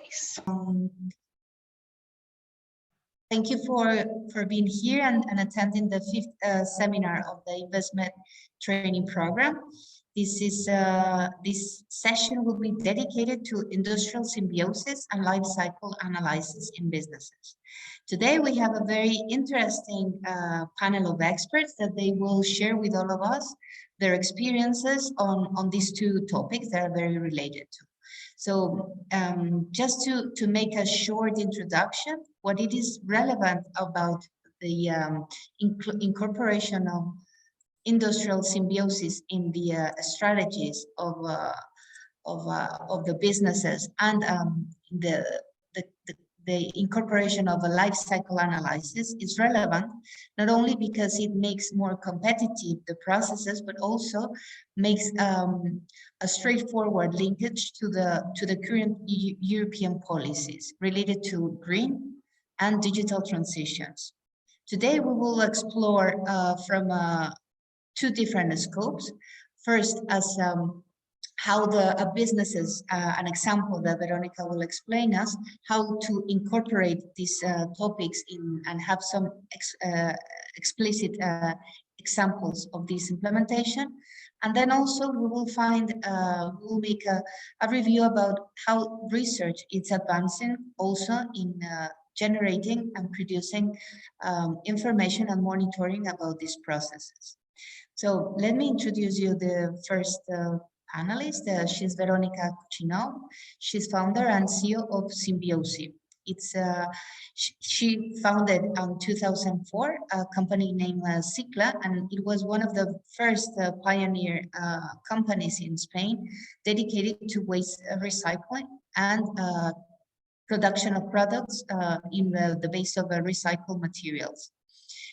place. Thank you for being here and attending the 5th seminar of the INVESTMED training program. This session will be dedicated to industrial symbiosis and life cycle analysis in businesses. Today we have a very interesting panel of experts that they will share with all of us their experiences on these two topics that are very related to. So just to make a short introduction, what it is relevant about the incorporation of industrial symbiosis in the strategies of the businesses and the incorporation of a life cycle analysis is relevant, not only because it makes more competitive the processes, but also makes a straightforward linkage to the current European policies related to green and digital transitions. Today, we will explore from two different scopes. First, as how the businesses, an example that Veronica will explain us, how to incorporate these topics in and have some explicit examples of this implementation. And then also we will we'll make a review about how research is advancing also in generating and producing information and monitoring about these processes. So let me introduce you the first panelist. She's Veronica Cucinao. She's founder and CEO of Symbiosis. She founded in 2004 a company named Cicla, and it was one of the first pioneer companies in Spain dedicated to waste recycling and production of products in the base of recycled materials.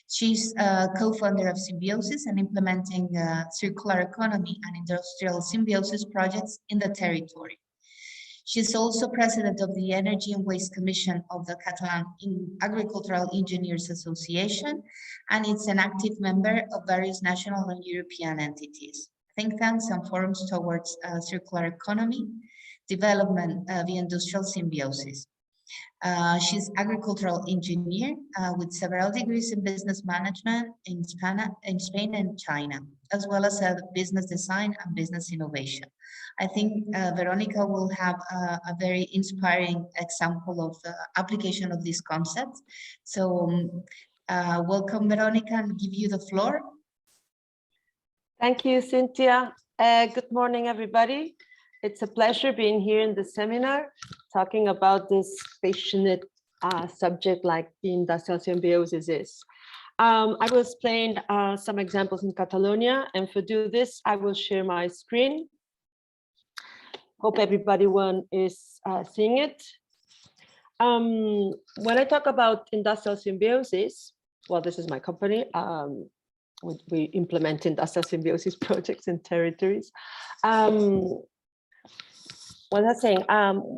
She's co-founder of Symbiosis and implementing circular economy and industrial symbiosis projects in the territory. She's also president of the Energy and Waste Commission of the Catalan Agricultural Engineers Association, and it's an active member of various national and European entities, think tanks and forums towards circular economy, development of the industrial symbiosis. She's agricultural engineer with several degrees in business management in Spain and China, as well as business design and business innovation. I think Veronica will have a very inspiring example of the application of these concepts. So welcome, Veronica, and give you the floor. Thank you, Cynthia. Good morning, everybody. It's a pleasure being here in the seminar, talking about this passionate subject like the industrial symbiosis is. I will explain some examples in Catalonia, and for do this, I will share my screen. Hope everybody is seeing it. When I talk about industrial symbiosis, well, this is my company. We implement industrial symbiosis projects in territories. What I'm saying,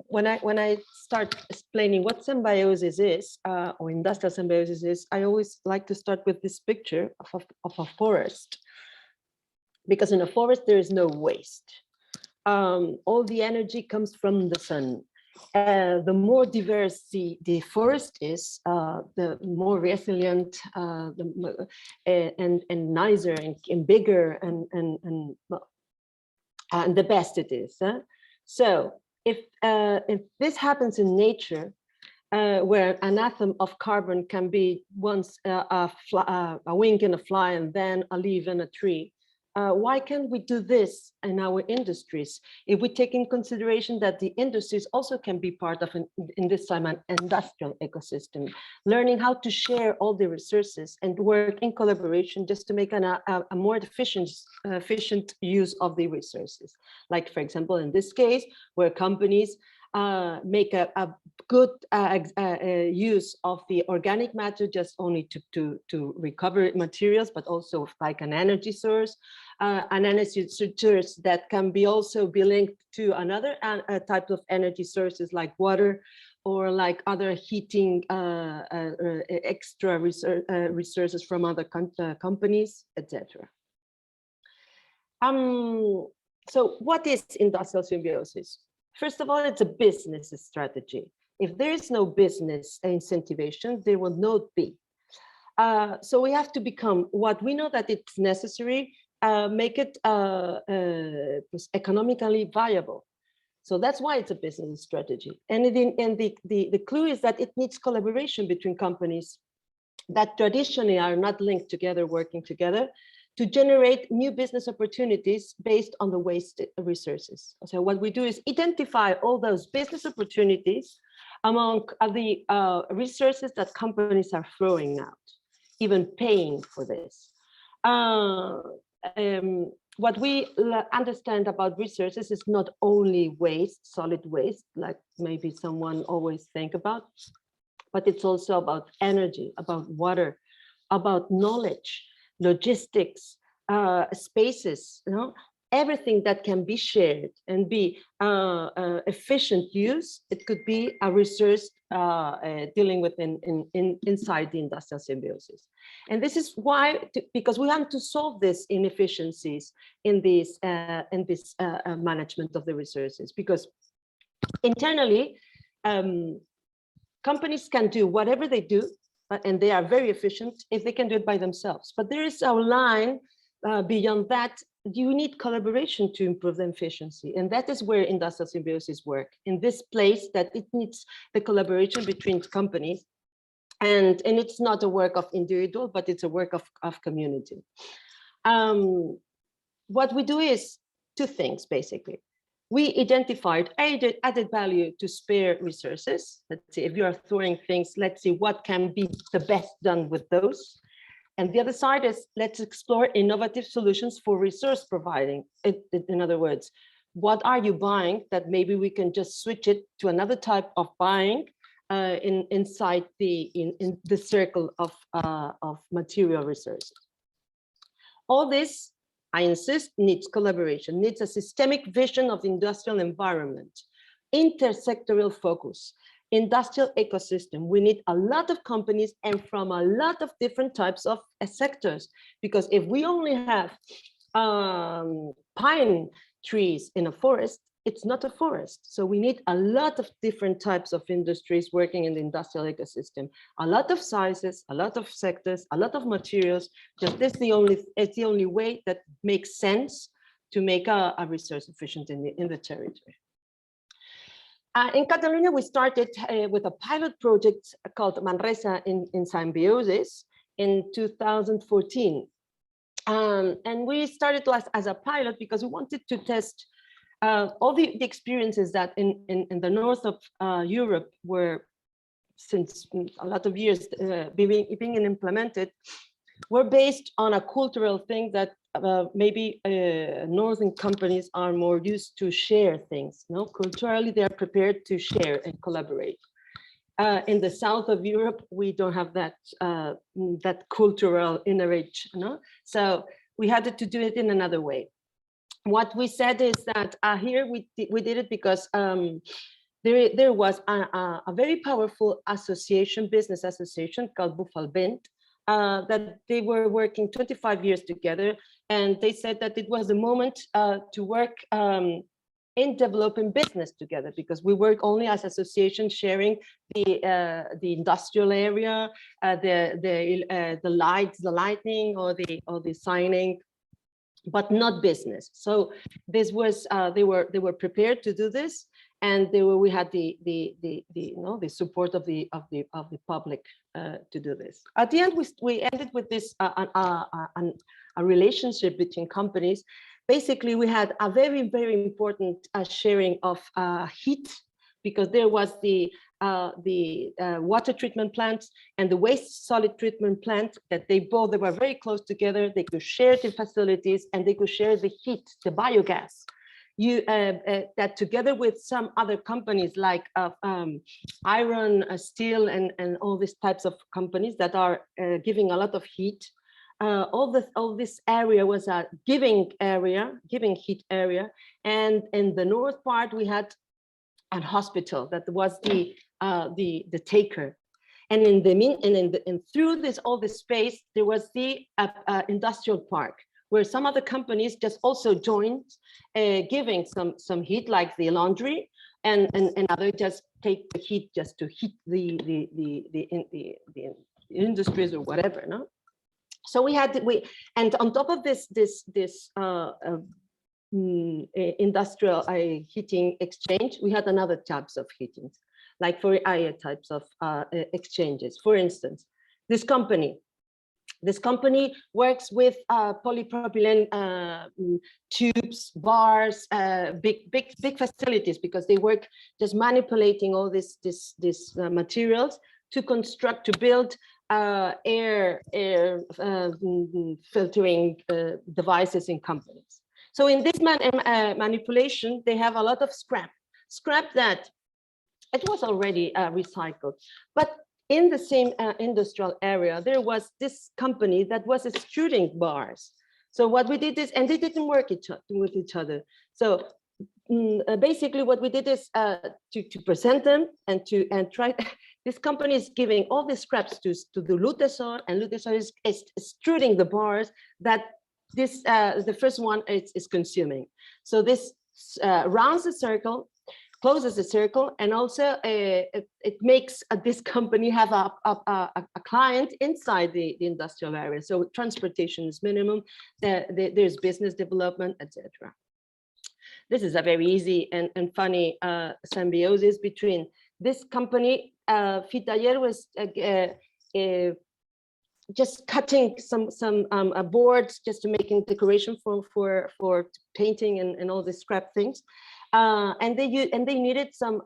when I start explaining what symbiosis is, or industrial symbiosis is, I always like to start with this picture of a forest, because in a forest there is no waste. All the energy comes from the sun. The more diverse the forest is, the more resilient and nicer and bigger and the best it is. So if this happens in nature, where an atom of carbon can be once a wing in a fly and then a leaf in a tree, why can't we do this in our industries? If we take in consideration that the industries also can be part of, in this time, an industrial ecosystem, learning how to share all the resources and work in collaboration just to make a more efficient use of the resources. Like, for example, in this case, where companies make a good use of the organic matter, just only to recover materials, but also like an energy source that can be also be linked to another type of energy sources like water or like other heating extra resources from other companies, etc. So what is industrial symbiosis? First of all, it's a business strategy. If there is no business incentivation, there will not be. So we have to become what we know that it's necessary, make it economically viable. So that's why it's a business strategy. And the clue is that it needs collaboration between companies that traditionally are not linked together, working together, to generate new business opportunities based on the waste resources. So what we do is identify all those business opportunities among the resources that companies are throwing out, even paying for this. What we understand about resources is not only waste, solid waste, like maybe someone always think about, but it's also about energy, about water, about knowledge, logistics, spaces, everything that can be shared and be efficient use. It could be a resource dealing with inside the industrial symbiosis. And this is why, because we want to solve these inefficiencies in this management of the resources, because internally, companies can do whatever they do, and they are very efficient if they can do it by themselves. But there is a line beyond that. You need collaboration to improve the efficiency. And that is where industrial symbiosis work, in this place that it needs the collaboration between companies. And it's not a work of individual, but it's a work of community. What we do is two things, basically. We identified added value to spare resources. Let's see, if you are throwing things, let's see what can be the best done with those. And the other side is, let's explore innovative solutions for resource providing. In other words, what are you buying that maybe we can just switch it to another type of buying inside in the circle of material resources. All this, I insist, needs collaboration, needs a systemic vision of industrial environment, intersectoral focus, industrial ecosystem. We need a lot of companies and from a lot of different types of sectors, because if we only have pine trees in a forest, it's not a forest. So we need a lot of different types of industries working in the industrial ecosystem, a lot of sizes, a lot of sectors, a lot of materials. Just this it's the only way that makes sense to make a resource efficient in the territory. In Catalonia, we started with a pilot project called Manresa in Symbiosis in 2014. And we started as a pilot because we wanted to test all the experiences that in the north of Europe were, since a lot of years being implemented, were based on a cultural thing that maybe northern companies are more used to share things. No, culturally they are prepared to share and collaborate. In the south of Europe, we don't have that that cultural innovation. No, so we had to do it in another way. What we said is that here we did it because there was a very powerful association, business association called Bufalvent, that they were working 25 years together, and they said that it was the moment to work in developing business together, because we work only as association, sharing the industrial area, the lights, the lighting, or the signing, but not business. So this was they were prepared to do this, and we had the support of the public to do this. At the end, we ended with this a relationship between companies. Basically, we had a very, very important sharing of heat, because there was the water treatment plant and the waste solid treatment plant that they were very close together. They could share the facilities and they could share the heat, the biogas. That together with some other companies like iron, steel, and all these types of companies that are giving a lot of heat. All this area was a giving heat area, and in the north part we had a hospital that was the taker, and in the through all this space there was the industrial park where some other companies just also joined, giving some heat, like the laundry, and other just take the heat just to heat the industries or whatever. No, so and on top of this industrial heating exchange, we had another types of heating, like for types of exchanges. For instance, this company works with polypropylene tubes, bars, big facilities, because they work just manipulating all these materials to build air filtering devices in companies. So in this manipulation, they have a lot of scrap that it was already recycled, but in the same industrial area, there was this company that was extruding bars. So what we did is, and they didn't work with each other. So basically what we did is to present them and try. This company is giving all the scraps to the Lutesor, and Lutesor is extruding the bars that the first one is consuming. So this rounds the circle, closes the circle, and also it makes this company have a client inside the industrial area. So transportation is minimum, there's business development, etc. This is a very easy and funny symbiosis between this company. Fitayer was just cutting some boards just to making decoration for painting and all the scrap things. And they needed some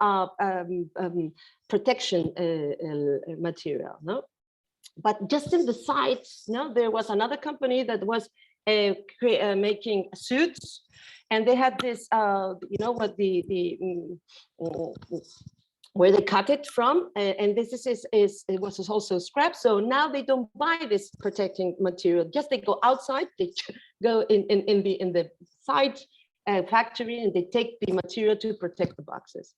protection material, no? But just in the sides, no, there was another company that was making suits, and they had this, you know, what where they cut it from, and this it was also scrap. So now they don't buy this protecting material. Just they go outside, they go in the side factory, and they take the material to protect the boxes.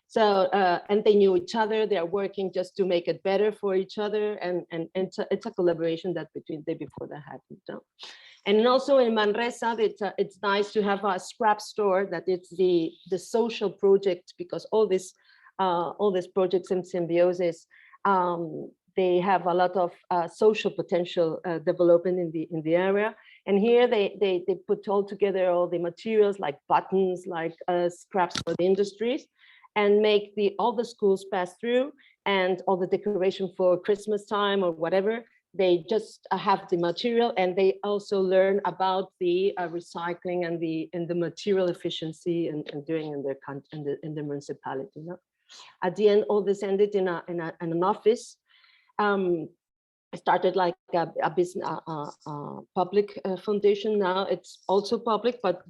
So and they knew each other. They are working just to make it better for each other, and it's a collaboration that before that happened. No? And also in Manresa, it's nice to have a scrap store that it's the social project, because all these projects in Symbiosis, they have a lot of social potential development in the area. And here they put all together all the materials like buttons, like scraps for the industries, and make all the schools pass through, and all the decoration for Christmas time or whatever. They just have the material, and they also learn about the recycling and the material efficiency and doing in the municipality. You know? At the end, all this ended in an office. It started like a business, public foundation. Now it's also public, but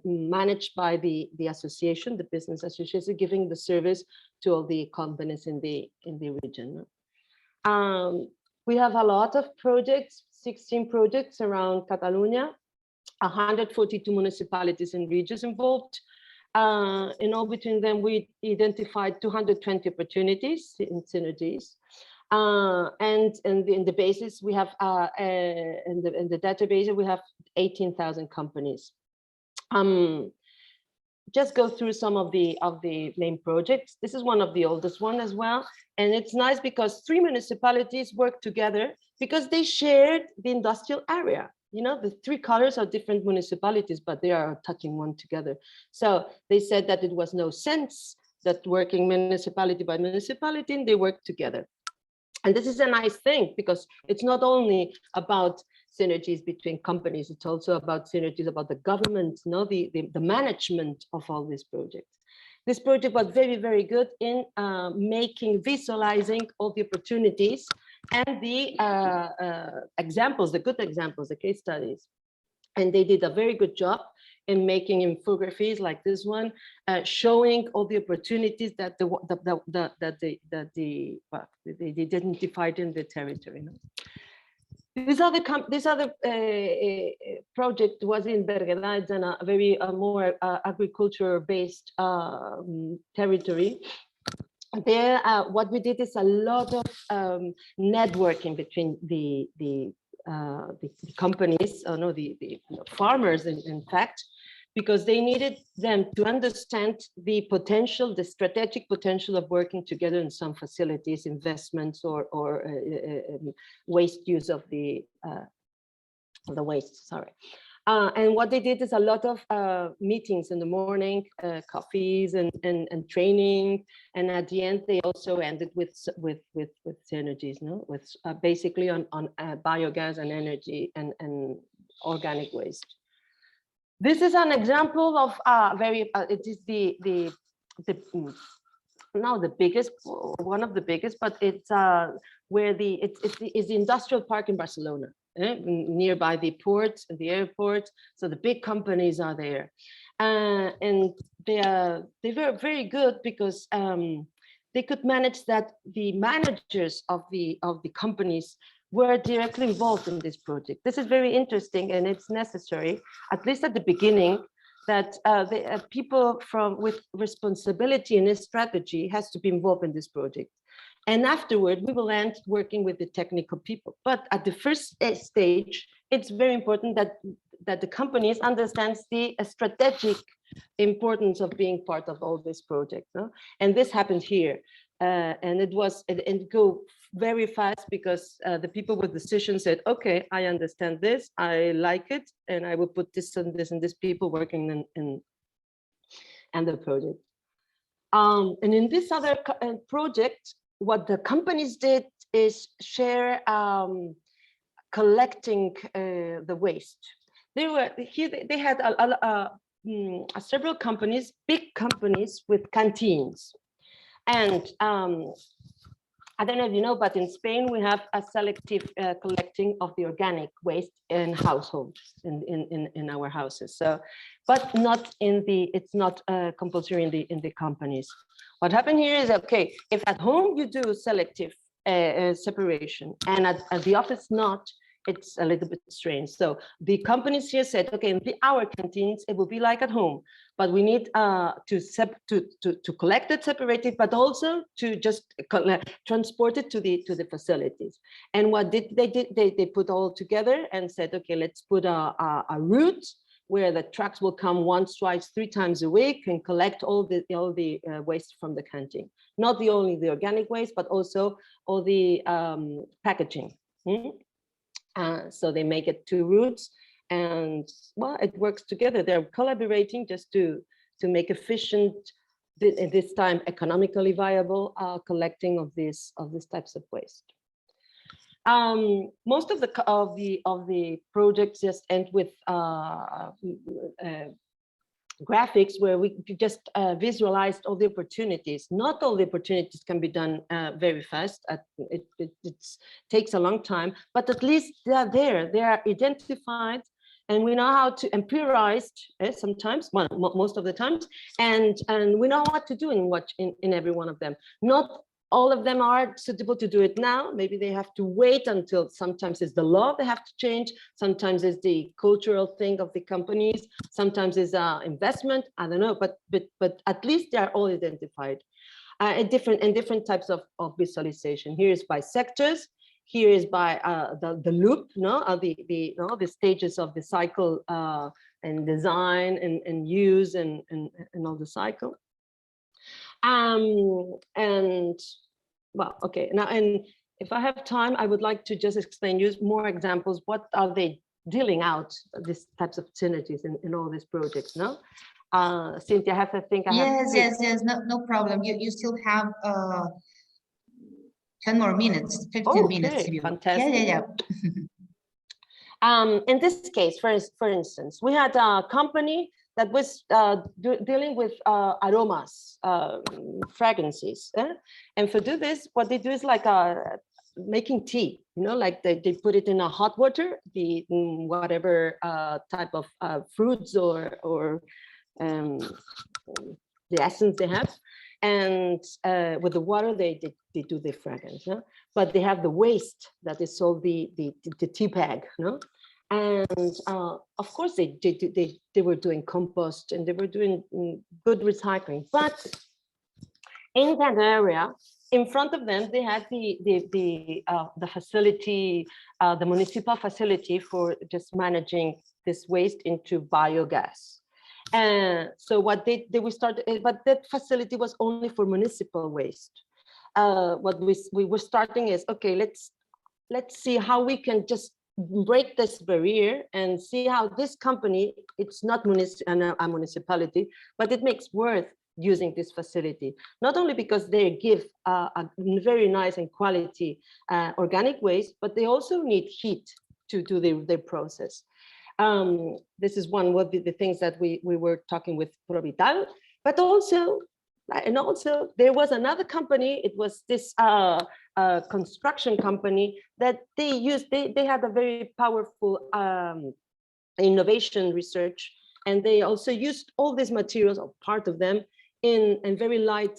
managed by the association, the business association, giving the service to all the companies in the region. We have a lot of projects, 16 projects around Catalonia, 142 municipalities and regions involved. In all between them, we identified 220 opportunities in synergies. And in the basis, we have in the database, we have 18,000 companies. Just go through some of the main projects. This is one of the oldest one as well. And it's nice because 3 municipalities work together because they shared the industrial area. You know, the 3 colors are different municipalities, but they are touching one together. So they said that it was no sense that working municipality by municipality, and they work together. And this is a nice thing because it's not only about synergies between companies, it's also about synergies about the government, you know, the management of all these projects. This project was very, very good in visualizing all the opportunities and the examples, the good examples, the case studies. And they did a very good job in making infographies like this one, showing all the opportunities that they identified in the territory. This other project was in Berguedà. It's in a very more agriculture-based territory. There, what we did is a lot of networking between the the companies, no, the farmers, in fact, because they needed them to understand the potential, the strategic potential of working together in some facilities, investments, or waste use of the waste. Sorry. And what they did is a lot of meetings in the morning, coffees and training, and at the end they also ended with synergies, no, with basically on biogas and energy and organic waste. This is an example of it is now the biggest, one of the biggest, but it's where it's the industrial park in Barcelona. Nearby the port, the airport, so the big companies are there, and they were very good because they could manage that. The managers of the companies were directly involved in this project. This is very interesting, and it's necessary, at least at the beginning, that the people with responsibility and strategy has to be involved in this project. And afterward, we will end working with the technical people. But at the first stage, it's very important that the companies understands the strategic importance of being part of all this project. No? And this happened here. And it go very fast because the people with decision said, okay, I understand this, I like it, and I will put this and this and this people working in the project. And in this other project, what the companies did is share collecting the waste. They had several companies, big companies with canteens. And I don't know if you know, but in Spain we have a selective collecting of the organic waste in households, in our houses. So, but not it's not compulsory in the companies. What happened here is, okay, if at home you do selective separation and at the office not, it's a little bit strange. So the companies here said, okay, in our canteens, it will be like at home, but we need to collect it, separate it, but also to just transport it to the facilities. And what they put all together and said, okay, let's put a route where the trucks will come once, twice, 3 times a week and collect all the waste from the canteen. Not only the organic waste, but also all the packaging. So they make it 2 routes, and well, it works together. They're collaborating just to make efficient, this time economically viable, collecting of these types of waste. Most of the projects just end with graphics where we just visualized all the opportunities. Not all the opportunities can be done very fast. It takes a long time, but at least they are there. They are identified, and we know how to empirize sometimes, well, most of the times, and we know what to do in every one of them. Not all of them are suitable to do it now. Maybe they have to wait until, sometimes it's the law they have to change. Sometimes it's the cultural thing of the companies. Sometimes it's investment. I don't know, but at least they are all identified in different types of visualization. Here is by sectors. Here is by the loop, the stages of the cycle and design and use and all the cycle. And well, okay, now, and if I have time, I would like to just explain, use more examples. What are they dealing out, these types of synergies in all these projects, no? Cynthia, I have to think. Yes, no problem. You still have 10 more minutes, 15 minutes. Fantastic. Yeah. In this case, for instance, we had a company that was dealing with aromas, fragrances. And for do this, what they do is like making tea, like they put it in a hot water, the whatever type of fruits or the essence they have. And with the water, they do the fragrance. But they have the waste that is sold, the tea bag. And of course they were doing compost and they were doing good recycling, but in that area in front of them, they had the facility, the municipal facility for just managing this waste into biogas. And so what they will start, but that facility was only for municipal waste. What we were starting is, okay, let's see how we can just break this barrier and see how this company, it's not a municipality, but it makes worth using this facility, not only because they give a very nice and quality organic waste, but they also need heat to do their process. This is one of the things that we were talking with Provital, but also, there was another company, it was this construction company that they had a very powerful innovation research, and they also used all these materials, or part of them, in very light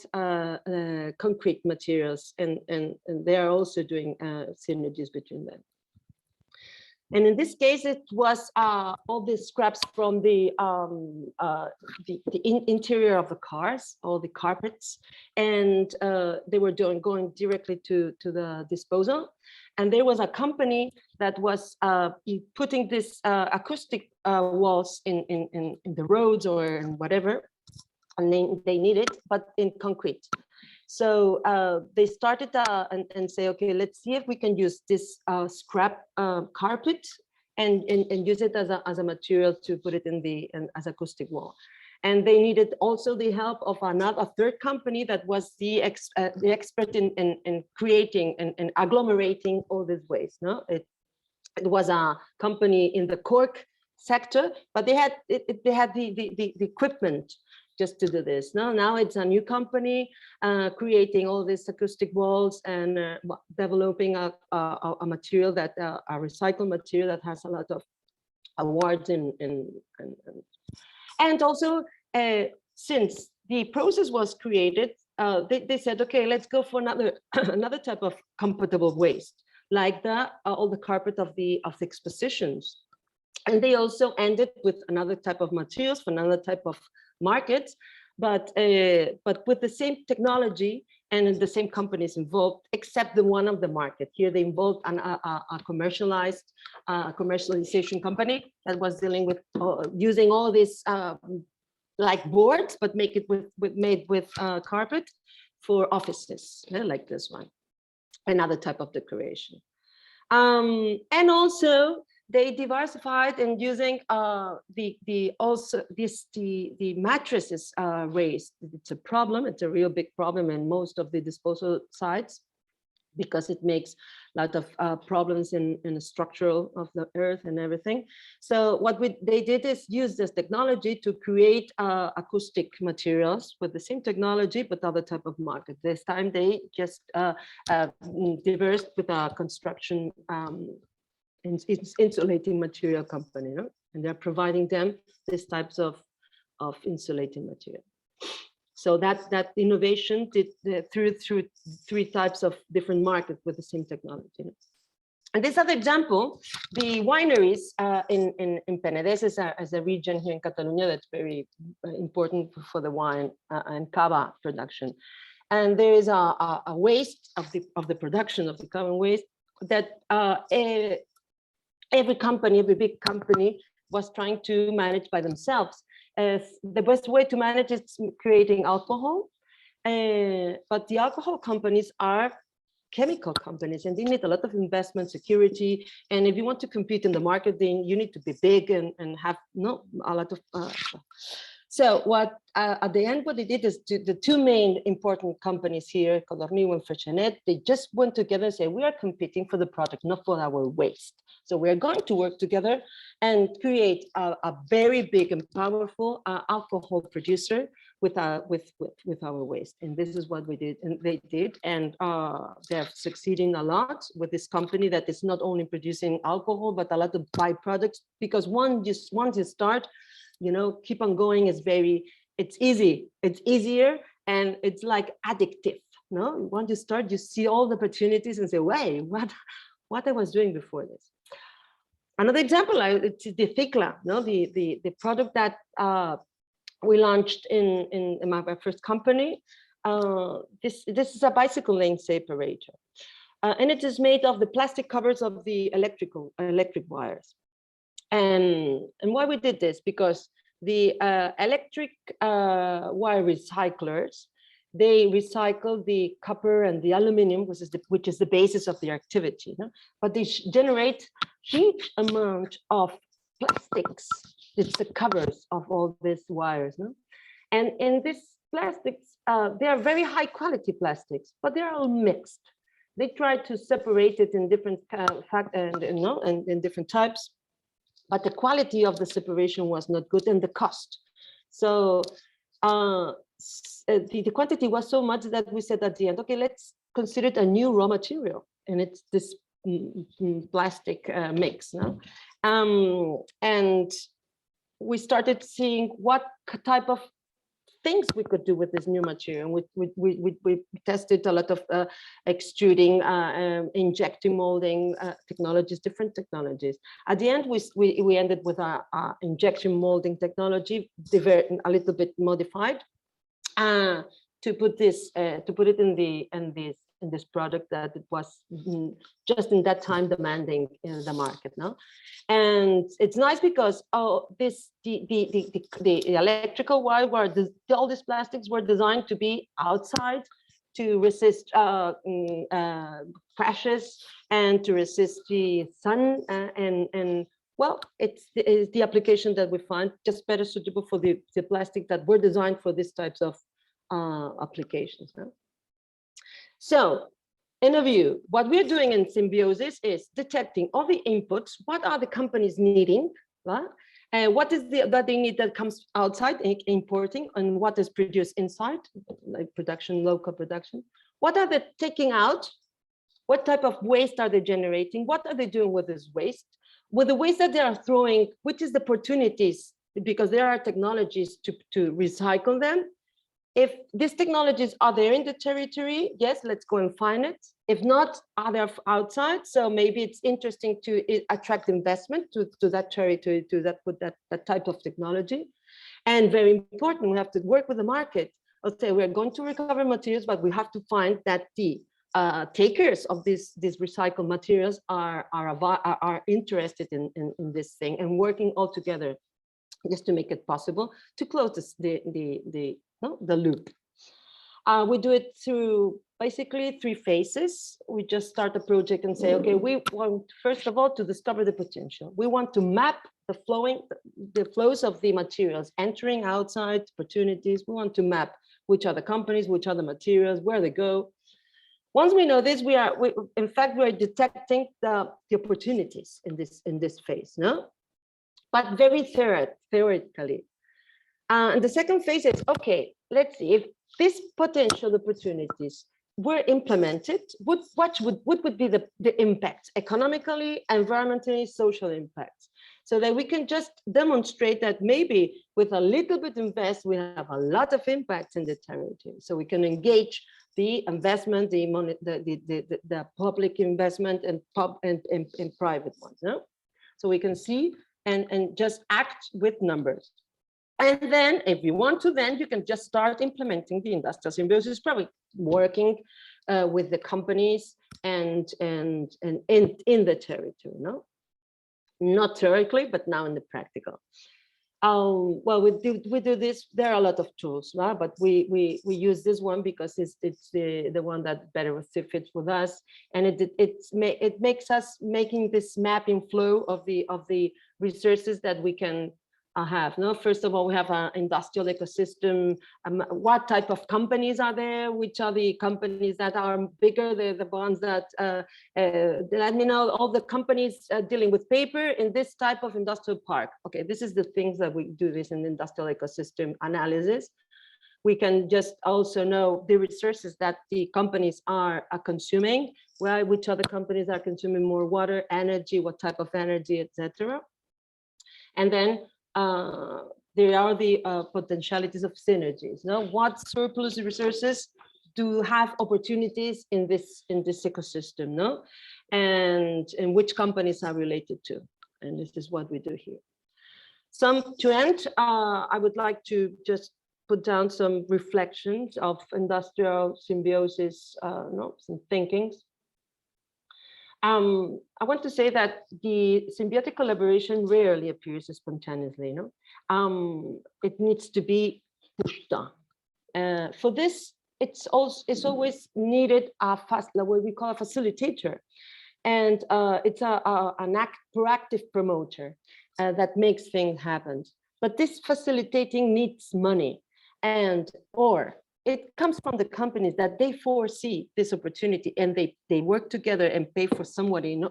concrete materials, and they are also doing synergies between them. And in this case, it was all the scraps from the interior of the cars, all the carpets, and they were going directly to the disposal. And there was a company that was putting this acoustic walls in the roads or in whatever, and they need it, but in concrete. So they started and say, okay, let's see if we can use this scrap carpet and use it as a material to put it as acoustic wall. And they needed also the help of a third company that was the expert in creating and agglomerating all this waste. No, it was a company in the cork sector, but they had the equipment just to do this. Now it's a new company creating all these acoustic walls and developing a material that a recycled material that has a lot of awards and also since the process was created, they said, okay, let's go for another type of compatible waste, like all the carpet of the expositions. And they also ended with another type of materials for another type of markets, but with the same technology and the same companies involved, except the one of the market. Here they involved a commercialization company that was dealing with using all this like boards, but made with carpet for offices, like this one, another type of decoration. And also they diversified in using the mattresses raised. It's a problem. It's a real big problem in most of the disposal sites because it makes a lot of problems in the structural of the earth and everything. So what they did is use this technology to create acoustic materials with the same technology, but other type of market. This time they just diversed with a construction insulating material company, no? And they're providing them these types of insulating material. So that innovation did through three types of different markets with the same technology. No? And this other example, the wineries in Penedès is a region here in Catalonia that's very important for the wine and cava production. And there is a waste of the production of the cava waste that every big company was trying to manage by themselves. The best way to manage is creating alcohol, but the alcohol companies are chemical companies and they need a lot of investment security. And if you want to compete in the market, then you need to be big and have a lot of so what at the end what they did is the two main important companies here, Codorniu and Freixenet, they just went together and said, we are competing for the product, not for our waste. So we're going to work together and create a very big and powerful alcohol producer with our waste. And this is what we did, and they did, and they're succeeding a lot with this company that is not only producing alcohol but a lot of byproducts. Because once you start, keep on going is it's easier, and it's like addictive. No, once you start, you see all the opportunities and say, wait, what I was doing before this. Another example, it's the Thicla, the product that we launched in my first company. this is a bicycle lane separator, and it is made of the plastic covers of the electric wires. And why we did this? Because the electric wire recyclers, they recycle the copper and the aluminum, which is the basis of their activity, no? But they generate huge amount of plastics. It's the covers of all these wires, no? And in these plastics, they are very high quality plastics, but they're all mixed. They try to separate it in different in different types, but the quality of the separation was not good, and the cost. So the quantity was so much that we said at the end, okay, let's consider it a new raw material, and it's this plastic mix. No? And we started seeing what type of things we could do with this new material. We tested a lot of extruding, injecting molding technologies, different technologies. At the end, we ended with our injection molding technology, a little bit modified, to put it in this product that it was just in that time demanding in the market. No, and it's nice because the electrical wire, all these plastics were designed to be outside, to resist crashes and to resist the sun, and well, it's the application that we find just better suitable for the plastic that were designed for these types of applications. No? So, in a view, what we're doing in Symbiosis is detecting all the inputs. What are the companies needing? Right? And what is that they need that comes outside, importing, and what is produced inside, like production, local production? What are they taking out? What type of waste are they generating? What are they doing with this waste? With the waste that they are throwing, which is the opportunities, because there are technologies to recycle them. If these technologies are there in the territory, yes, let's go and find it. If not, are they outside? So maybe it's interesting to attract investment to that territory, with that type of technology. And very important, we have to work with the market. Okay, we're going to recover materials, but we have to find that the takers of these recycled materials are interested in this thing, and working all together just to make it possible to close the loop. We do it through basically 3 phases. We just start a project and say, okay, we want, first of all, to discover the potential. We want to map the flows of the materials, entering, outside, opportunities. We want to map which are the companies, which are the materials, where they go. Once we know this, in fact, we're detecting the opportunities in this phase, no? But very theoretically. And the second phase is, okay, let's see if these potential opportunities were implemented, what would be the impact economically, environmentally, social impacts, so that we can just demonstrate that maybe with a little bit invest, we have a lot of impact in the territory. So we can engage the investment, the public investment and private ones. No? So we can see and just act with numbers. And then if you want to, then you can just start implementing the industrial symbiosis project, working with the companies and in the territory, no? Not theoretically, but now in the practical. Well, we do this. There are a lot of tools, right? But we use this one because it's the one that better fits with us, and it makes us making this mapping flow of the resources that we can have. No, first of all, we have an industrial ecosystem. What type of companies are there? Which are the companies that are bigger? The ones that let me know all the companies dealing with paper in this type of industrial park. Okay, this is the things that we do this in industrial ecosystem analysis. We can just also know the resources that the companies are consuming. Well, which other companies are consuming more water, energy, what type of energy, etc. And then there are the potentialities of synergies. No, what surplus resources do have opportunities in this ecosystem? No, and which companies are related to? And this is what we do here. To end, I would like to just put down some reflections of industrial symbiosis, some thinkings. I want to say that the symbiotic collaboration rarely appears spontaneously. It needs to be pushed on. For this, it's always needed what we call a facilitator, and it's an proactive promoter that makes things happen. But this facilitating needs money, or it comes from the companies that they foresee this opportunity and they work together and pay for somebody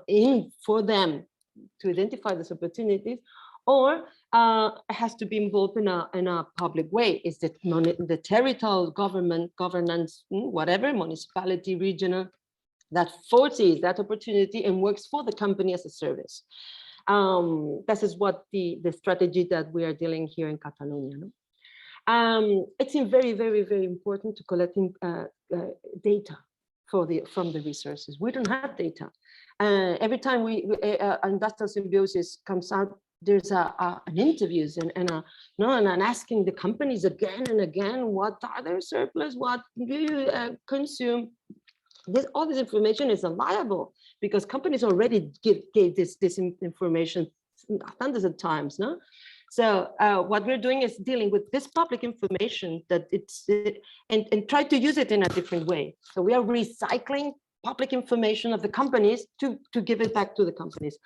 for them to identify these opportunities, or it has to be involved in a public way. Is it the territorial governance, whatever, municipality, regional, that foresees that opportunity and works for the company as a service. This is what the strategy that we are dealing here in Catalonia. It's very, very, very important to collecting data from the resources. We don't have data. Every time industrial symbiosis comes out, there's an interviews and asking the companies again and again, what are their surplus? What do you consume? All this information is unreliable because companies already gave this information hundreds of times, no? So what we're doing is dealing with this public information and try to use it in a different way. So we are recycling public information of the companies to give it back to the companies.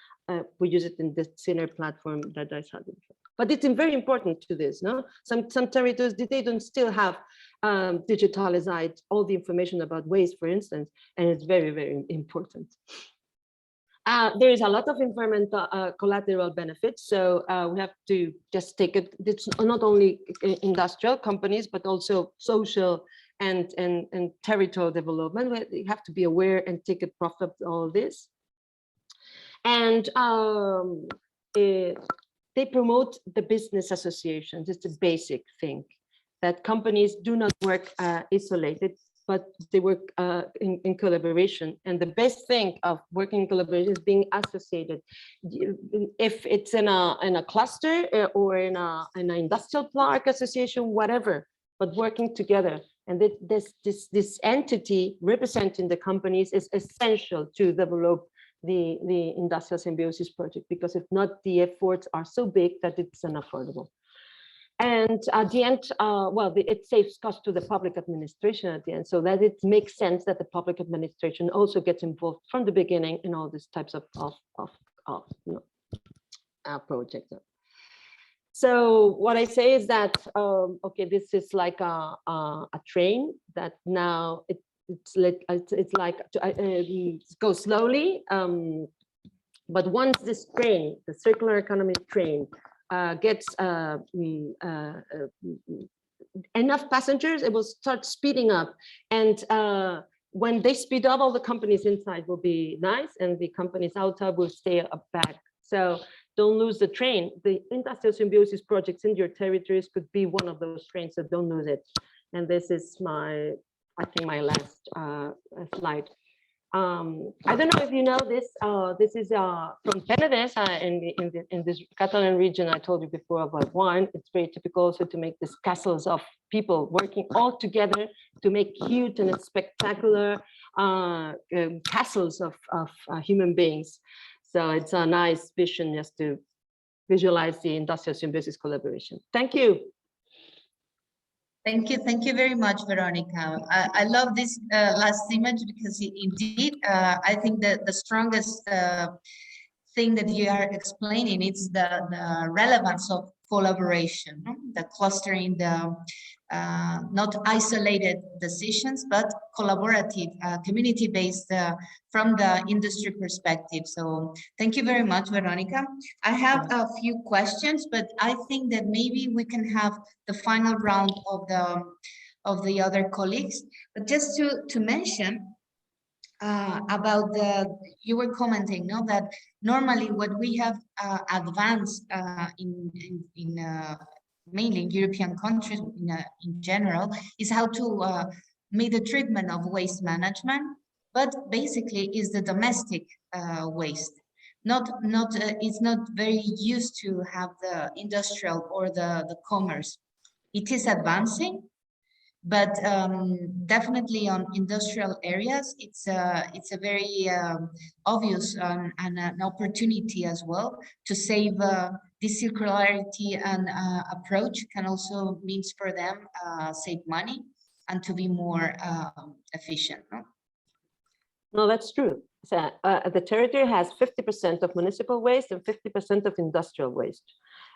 We use it in the Syner platform that I said before. But it's very important to this, no? Some territories, they don't still have digitalized all the information about waste, for instance, and it's very, very important. There is a lot of environmental collateral benefits, so we have to just take it. It's not only industrial companies, but also social and territorial development. We have to be aware and take it profit of all this. And they promote the business associations. It's a basic thing that companies do not work isolated, but they work in collaboration. And the best thing of working in collaboration is being associated. If it's in a cluster or in an industrial park association, whatever, but working together. And this entity representing the companies is essential to develop the industrial symbiosis project, because if not, the efforts are so big that it's unaffordable. And at the end, it saves cost to the public administration at the end, so that it makes sense that the public administration also gets involved from the beginning in all these types of projects. So what I say is that, okay, this is like a train that now it goes slowly, but once this train, the circular economy train, gets enough passengers, it will start speeding up. And when they speed up, all the companies inside will be nice, and the companies outside will stay up back. So don't lose the train. The industrial symbiosis projects in your territories could be one of those trains, so don't lose it. And this is my last slide. I don't know if you know this. This is from Penedès in this Catalan region. I told you before about wine. It's very typical also to make these castles of people working all together to make huge and spectacular castles of human beings. So it's a nice vision just to visualize the industrial symbiosis collaboration. Thank you. Thank you very much, Veronica. I love this last image because indeed, I think that the strongest thing that you are explaining is the relevance of collaboration, the clustering, the not isolated decisions, but collaborative, community-based from the industry perspective. So thank you very much, Veronica. I have a few questions, but I think that maybe we can have the final round of the other colleagues. But just to mention about you were commenting, no, that normally what we have advanced mainly in European countries in general is how to make the treatment of waste management, but basically is the domestic waste. It's not very used to have the industrial or the commerce. It is advancing, but definitely on industrial areas, it's a very obvious and an opportunity as well to save. This circularity and approach can also means for them save money and to be more efficient. No? No, that's true. So, the territory has 50% of municipal waste and 50% of industrial waste.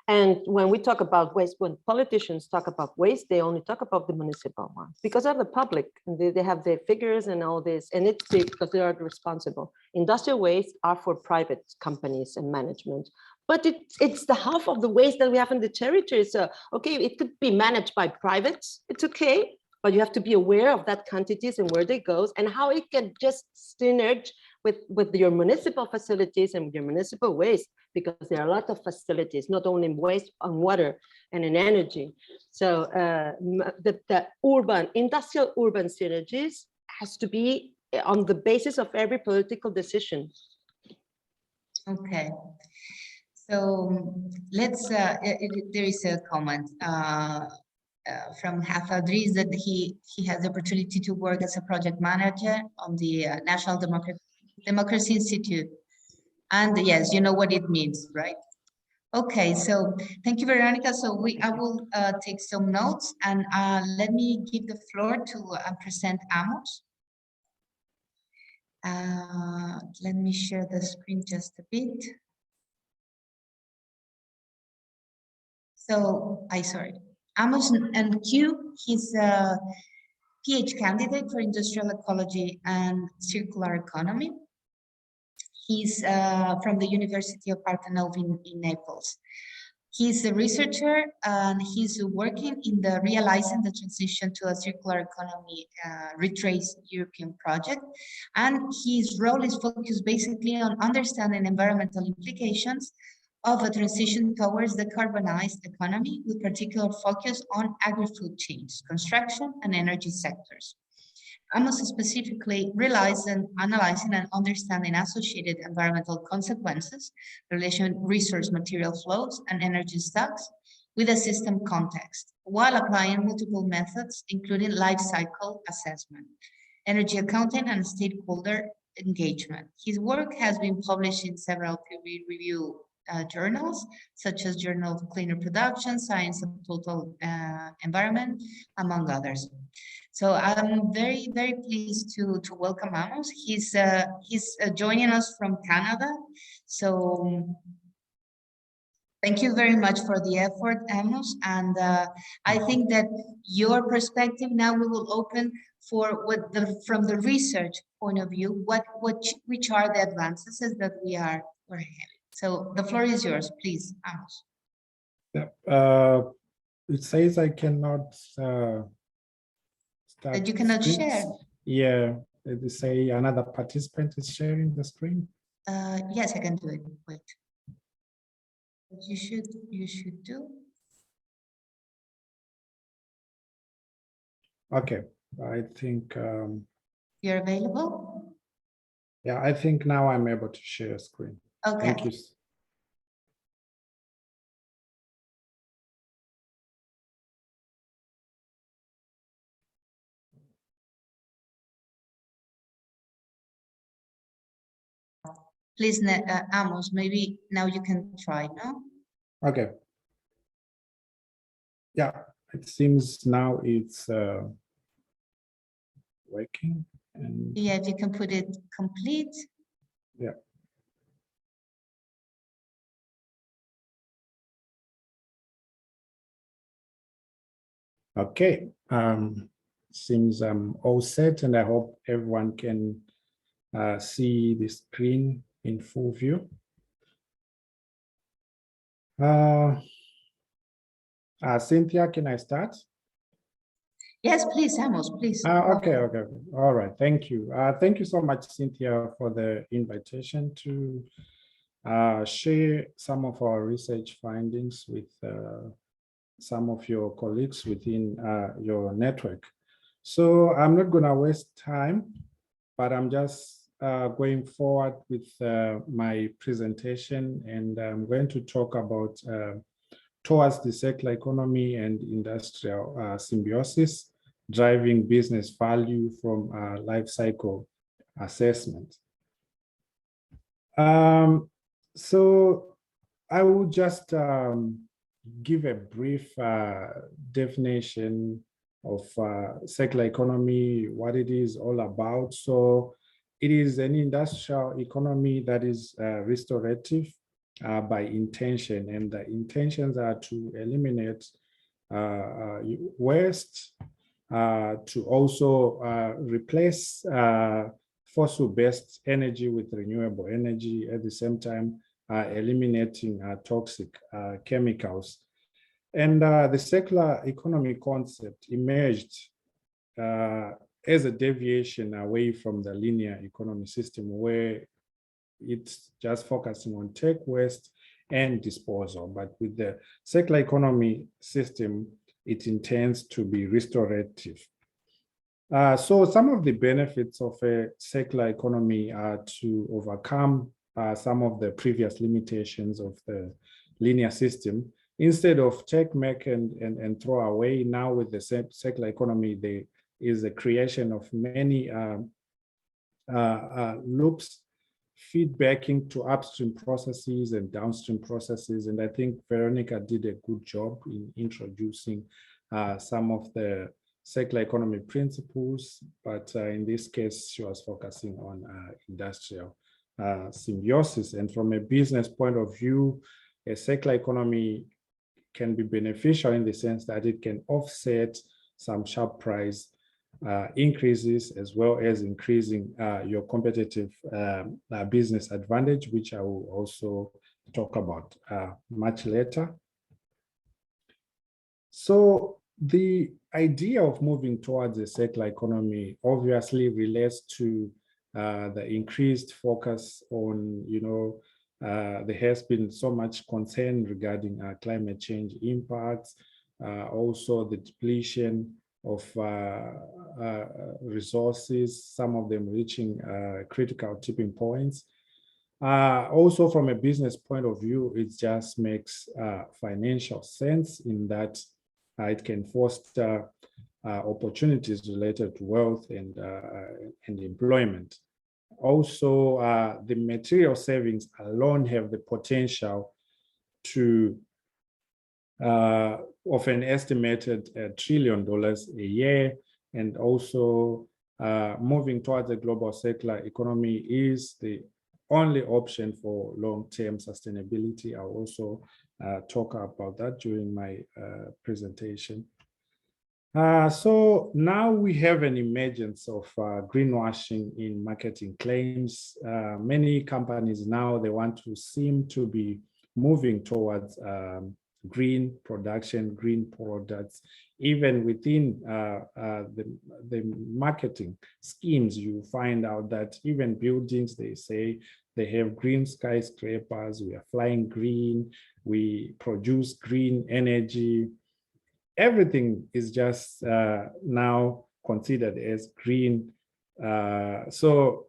And when we talk about waste, when politicians talk about waste, they only talk about the municipal ones because of the public. They have their figures and all this, and it's because they are responsible. Industrial waste are for private companies and management, but it's the half of the waste that we have in the territory. So, okay, it could be managed by privates. It's okay, but you have to be aware of that quantities and where they goes and how it can just synergize with your municipal facilities and your municipal waste, because there are a lot of facilities, not only in waste, on water and in energy. So the urban, industrial urban synergies has to be on the basis of every political decision. Okay. So let's, there is a comment from Hafadriz that he has the opportunity to work as a project manager on the National Democracy Institute. And yes, you know what it means, right? Okay, so thank you, Veronica. So I will take some notes, and let me give the floor to present Amos. Let me share the screen just a bit. So, sorry. Amos and Q, he's a PhD candidate for industrial ecology and circular economy. He's from the University of Partenov in Naples. He's a researcher and he's working in the Realizing the Transition to a Circular Economy Retrace European project. And his role is focused basically on understanding environmental implications of a transition towards the carbonized economy, with particular focus on agri-food chains, construction, and energy sectors. Amos specifically relies on analyzing and understanding associated environmental consequences, relation resource material flows, and energy stocks with a system context, while applying multiple methods, including life cycle assessment, energy accounting, and stakeholder engagement. His work has been published in several peer-reviewed journals, such as Journal of Cleaner Production, Science of Total Environment, among others. So I'm very, very pleased to welcome Amos. He's joining us from Canada. So thank you very much for the effort, Amos. And I think that your perspective now we will open for from the research point of view, which are the advances that we're having. So the floor is yours, please, Amos. Yeah, it says I cannot start. That you cannot share. Yeah, they say another participant is sharing the screen. Yes, I can do it. Wait. But you should do. Okay, I think. You're available? Yeah, I think now I'm able to share screen. Okay. Thank you. Please, Amos, maybe now you can try, no? Okay. Yeah, it seems now it's working. And yeah, if you can put it complete. Yeah. Okay, seems I'm all set, and I hope everyone can see the screen in full view. Cynthia, can I start? Yes, please, Amos, please. Okay, all right, thank you. Thank you so much, Cynthia, for the invitation to share some of our research findings with some of your colleagues within your network. So I'm not going to waste time, but I'm just going forward with my presentation, and I'm going to talk about towards the circular economy and industrial symbiosis, driving business value from life cycle assessment. So I will just give a brief definition of circular economy, what it is all about. So it is an industrial economy that is restorative by intention, and the intentions are to eliminate waste, to also replace fossil-based energy with renewable energy, at the same time eliminating toxic chemicals. And the circular economy concept emerged as a deviation away from the linear economy system, where it's just focusing on take waste and disposal. But with the circular economy system, it intends to be restorative. So some of the benefits of a circular economy are to overcome some of the previous limitations of the linear system. Instead of take, make, and throw away, now with the circular economy, there is a creation of many loops feedbacking to upstream processes and downstream processes. And I think Veronica did a good job in introducing some of the circular economy principles, but in this case, she was focusing on industrial symbiosis. And from a business point of view, a circular economy can be beneficial in the sense that it can offset some sharp price increases, as well as increasing your competitive business advantage, which I will also talk about much later. So the idea of moving towards a circular economy obviously relates to the increased focus on, there has been so much concern regarding climate change impacts, also the depletion of resources, some of them reaching critical tipping points. Also, from a business point of view, it just makes financial sense in that it can foster opportunities related to wealth and employment. Also, the material savings alone have the potential to of an estimated $1 trillion a year. And also moving towards a global circular economy is the only option for long-term sustainability. I'll also talk about that during my presentation. So now we have an emergence of greenwashing in marketing claims. Many companies now, they want to seem to be moving towards green production, green products. Even within the marketing schemes, you find out that even buildings, they say they have green skyscrapers, we are flying green, we produce green energy. Everything is just now considered as green. So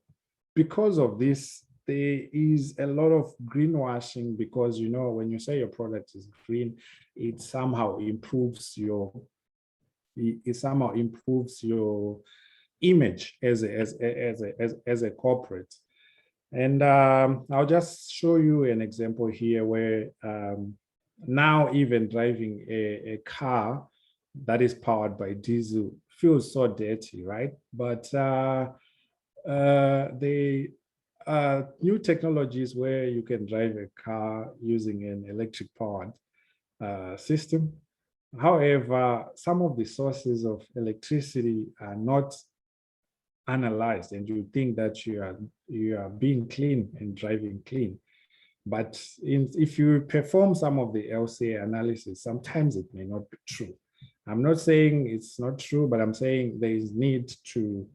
because of this, there is a lot of greenwashing, because when you say your product is green, it somehow improves your image as a corporate. And I'll just show you an example here where now even driving a car that is powered by diesel feels so dirty, right? But the new technologies where you can drive a car using an electric powered system. However, some of the sources of electricity are not analyzed, and you think that you are being clean and driving clean. But if you perform some of the LCA analysis, sometimes it may not be true. I'm not saying it's not true, but I'm saying there is need to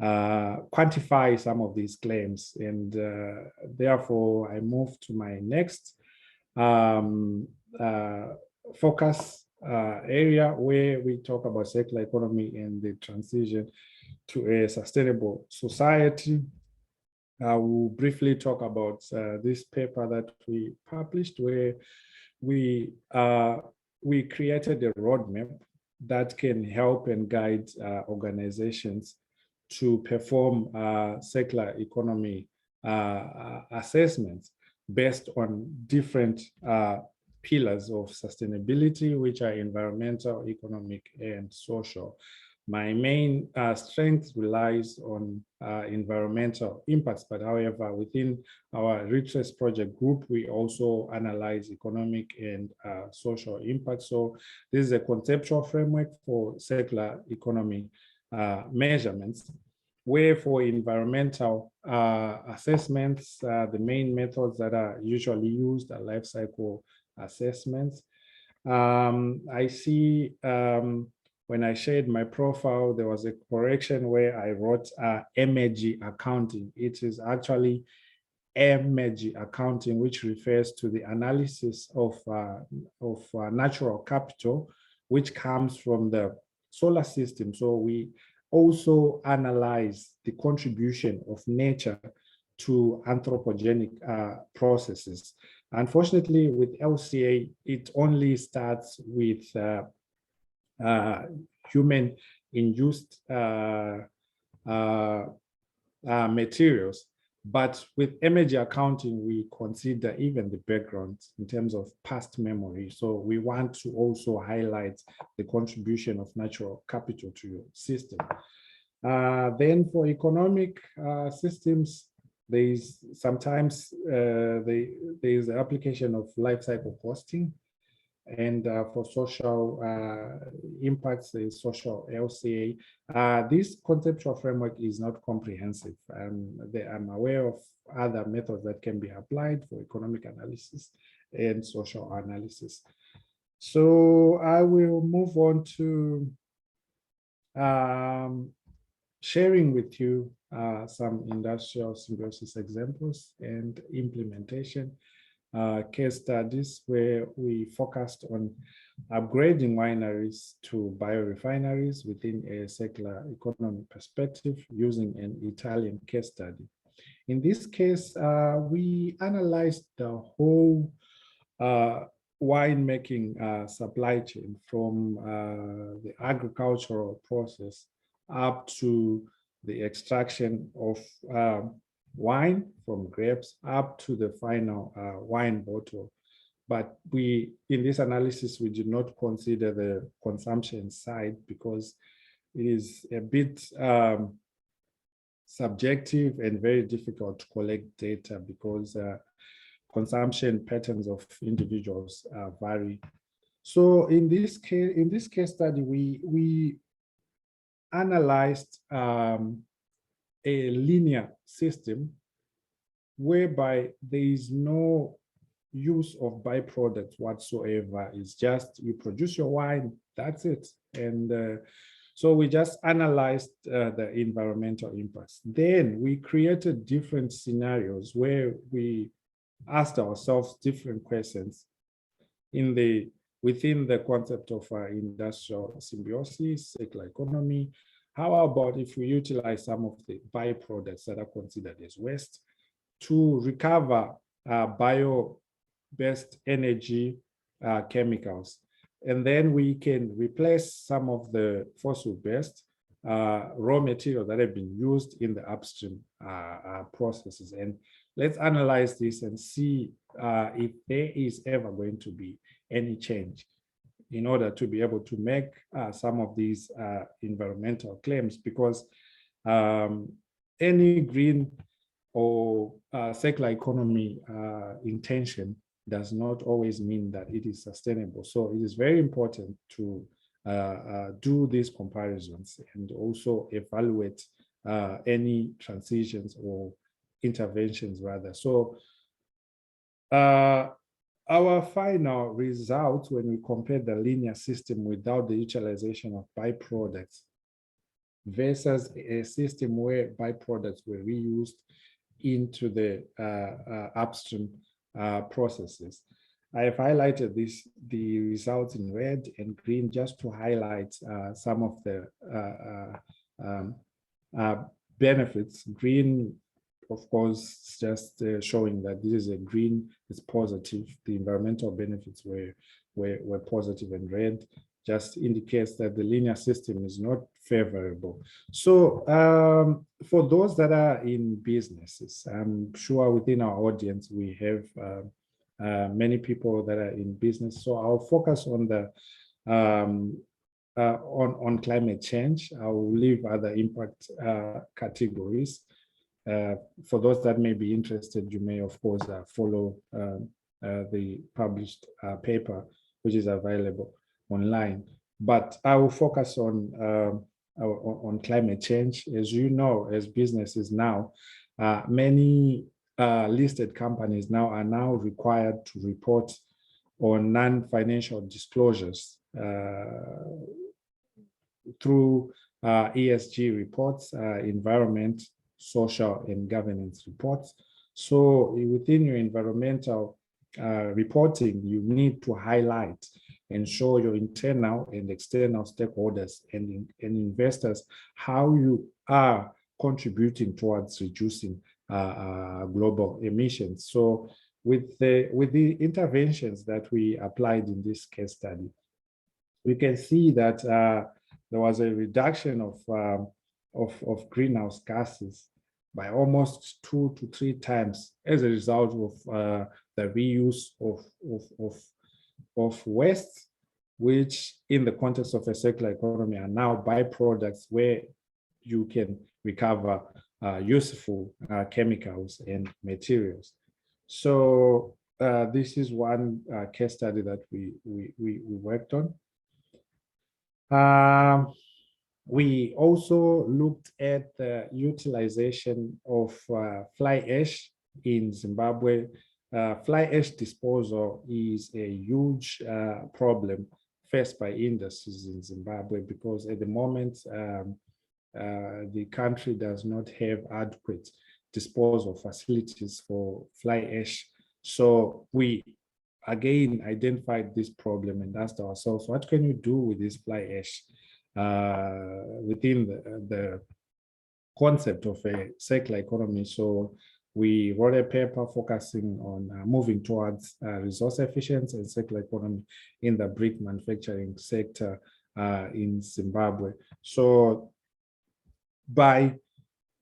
quantify some of these claims. And therefore, I move to my next focus area, where we talk about circular economy and the transition to a sustainable society. I will briefly talk about this paper that we published, where we created a roadmap that can help and guide organizations to perform circular economy assessments based on different pillars of sustainability, which are environmental, economic, and social. My main strength relies on environmental impacts, but however, within our Retrace project group, we also analyze economic and social impact. So this is a conceptual framework for circular economy measurements, where for environmental assessments, the main methods that are usually used are life cycle assessments. I see when I shared my profile, there was a correction where I wrote energy accounting. It is actually energy accounting, which refers to the analysis of natural capital, which comes from the solar system. So we also analyze the contribution of nature to anthropogenic processes. Unfortunately, with LCA, it only starts with human-induced materials. But with energy accounting, we consider even the background in terms of past memory. So we want to also highlight the contribution of natural capital to your system. Then for economic systems, there is sometimes there is the application of life cycle costing. And for social impacts, the social LCA. This conceptual framework is not comprehensive. I'm aware of other methods that can be applied for economic analysis and social analysis. So I will move on to sharing with you some industrial symbiosis examples and implementation case studies where we focused on upgrading wineries to biorefineries within a circular economy perspective using an Italian case study. In this case, we analyzed the whole winemaking supply chain from the agricultural process up to the extraction of wine from grapes up to the final wine bottle. But in this analysis, we did not consider the consumption side because it is a bit subjective and very difficult to collect data because consumption patterns of individuals vary. So in this case study, we analyzed a linear system whereby there is no use of byproducts whatsoever. It's just you produce your wine, that's it. And so we just analyzed the environmental impacts. Then we created different scenarios where we asked ourselves different questions within the concept of industrial symbiosis, circular economy. How about if we utilize some of the byproducts that are considered as waste to recover bio-based energy chemicals? And then we can replace some of the fossil-based raw materials that have been used in the upstream processes. And let's analyze this and see if there is ever going to be any change in order to be able to make some of these environmental claims, because any green or circular economy intention does not always mean that it is sustainable. So it is very important to do these comparisons and also evaluate any transitions or interventions rather. So our final results, when we compare the linear system without the utilization of byproducts versus a system where byproducts were reused into the upstream processes. I have highlighted the results in red and green just to highlight some of the benefits. Green of course, just showing that this is a green, it's positive. The environmental benefits were positive, and red just indicates that the linear system is not favorable. So for those that are in businesses, I'm sure within our audience, we have many people that are in business. So I'll focus on the on climate change. I will leave other impact categories. For those that may be interested, you may, of course, follow the published paper, which is available online. But I will focus on climate change. As you know, as businesses now, many listed companies now are required to report on non-financial disclosures through ESG reports, environment, social, and governance reports. So within your environmental reporting, you need to highlight and show your internal and external stakeholders and investors how you are contributing towards reducing global emissions. So with the interventions that we applied in this case study, we can see that there was a reduction of greenhouse gases by almost 2 to 3 times as a result of the reuse of waste, which in the context of a circular economy are now byproducts where you can recover useful chemicals and materials. So this is one case study that we worked on. We also looked at the utilization of fly ash in Zimbabwe. Fly ash disposal is a huge problem faced by industries in Zimbabwe because at the moment the country does not have adequate disposal facilities for fly ash. So we again identified this problem and asked ourselves, what can you do with this fly ash within the concept of a circular economy? So we wrote a paper focusing on moving towards resource efficiency and circular economy in the brick manufacturing sector in Zimbabwe. So by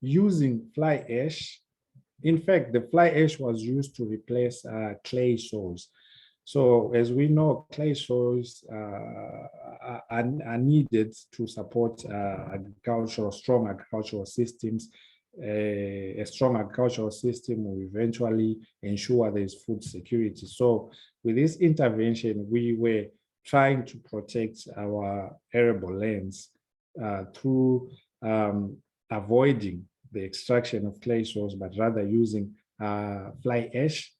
using fly ash, in fact, the fly ash was used to replace clay soils. So as we know, clay soils are needed to support strong agricultural systems. A strong agricultural system will eventually ensure there is food security. So with this intervention, we were trying to protect our arable lands through avoiding the extraction of clay soils, but rather using fly ash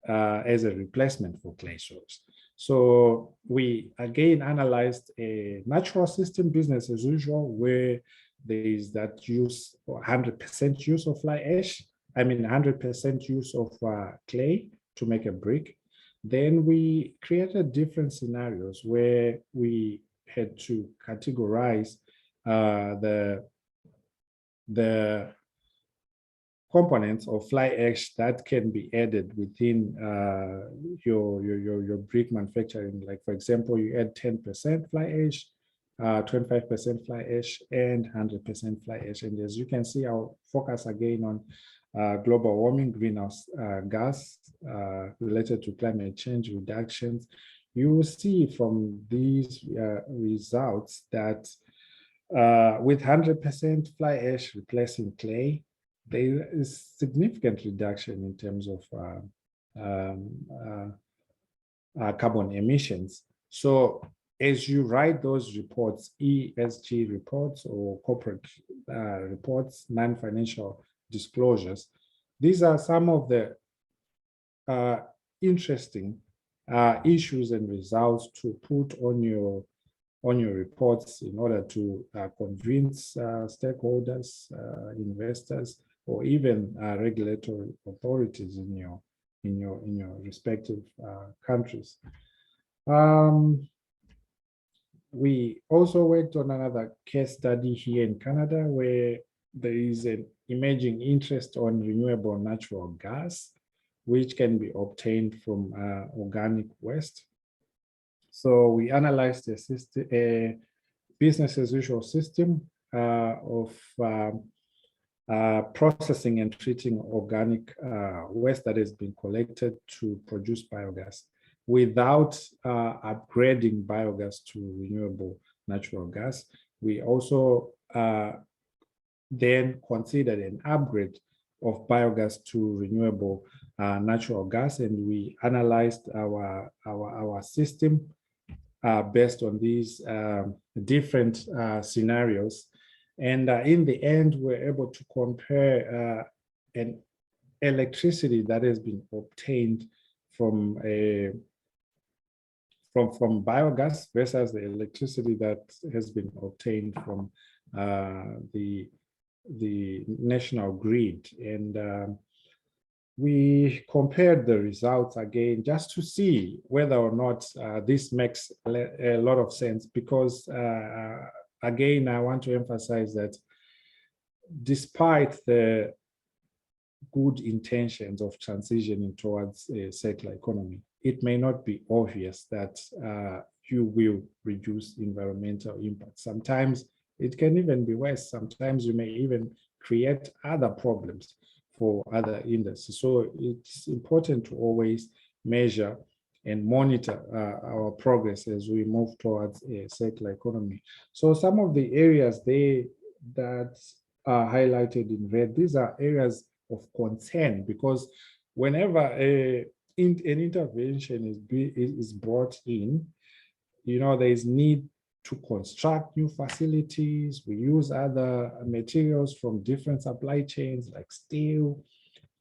as a replacement for clay soils. So we again analyzed a natural system, business as usual, where there is that use, 100% use of fly ash, 100% use of clay to make a brick. Then we created different scenarios where we had to categorize the components of fly ash that can be added within your brick manufacturing. Like, for example, you add 10% fly ash, 25% fly ash, and 100% fly ash. And as you can see, I'll focus again on global warming, greenhouse gas related to climate change reductions. You will see from these results that with 100% fly ash replacing clay, there is significant reduction in terms of carbon emissions. So as you write those reports, ESG reports or corporate reports, non-financial disclosures, these are some of the interesting issues and results to put on your reports in order to convince stakeholders, investors, or even regulatory authorities in your respective countries. We also worked on another case study here in Canada where there is an emerging interest on renewable natural gas, which can be obtained from organic waste. So we analyzed the system, a business as usual system of processing and treating organic waste that has been collected to produce biogas without upgrading biogas to renewable natural gas. We also then considered an upgrade of biogas to renewable natural gas, and we analyzed our system based on these different scenarios. And in the end, we're able to compare an electricity that has been obtained from biogas versus the electricity that has been obtained from the national grid. And we compared the results again just to see whether or not this makes a lot of sense, because again, I want to emphasize that despite the good intentions of transitioning towards a circular economy, it may not be obvious that you will reduce environmental impact. Sometimes it can even be worse. Sometimes you may even create other problems for other industries. So it's important to always measure and monitor our progress as we move towards a circular economy. So some of the areas that are highlighted in red, these are areas of concern, because whenever an intervention is brought in, there is need to construct new facilities. We use other materials from different supply chains like steel,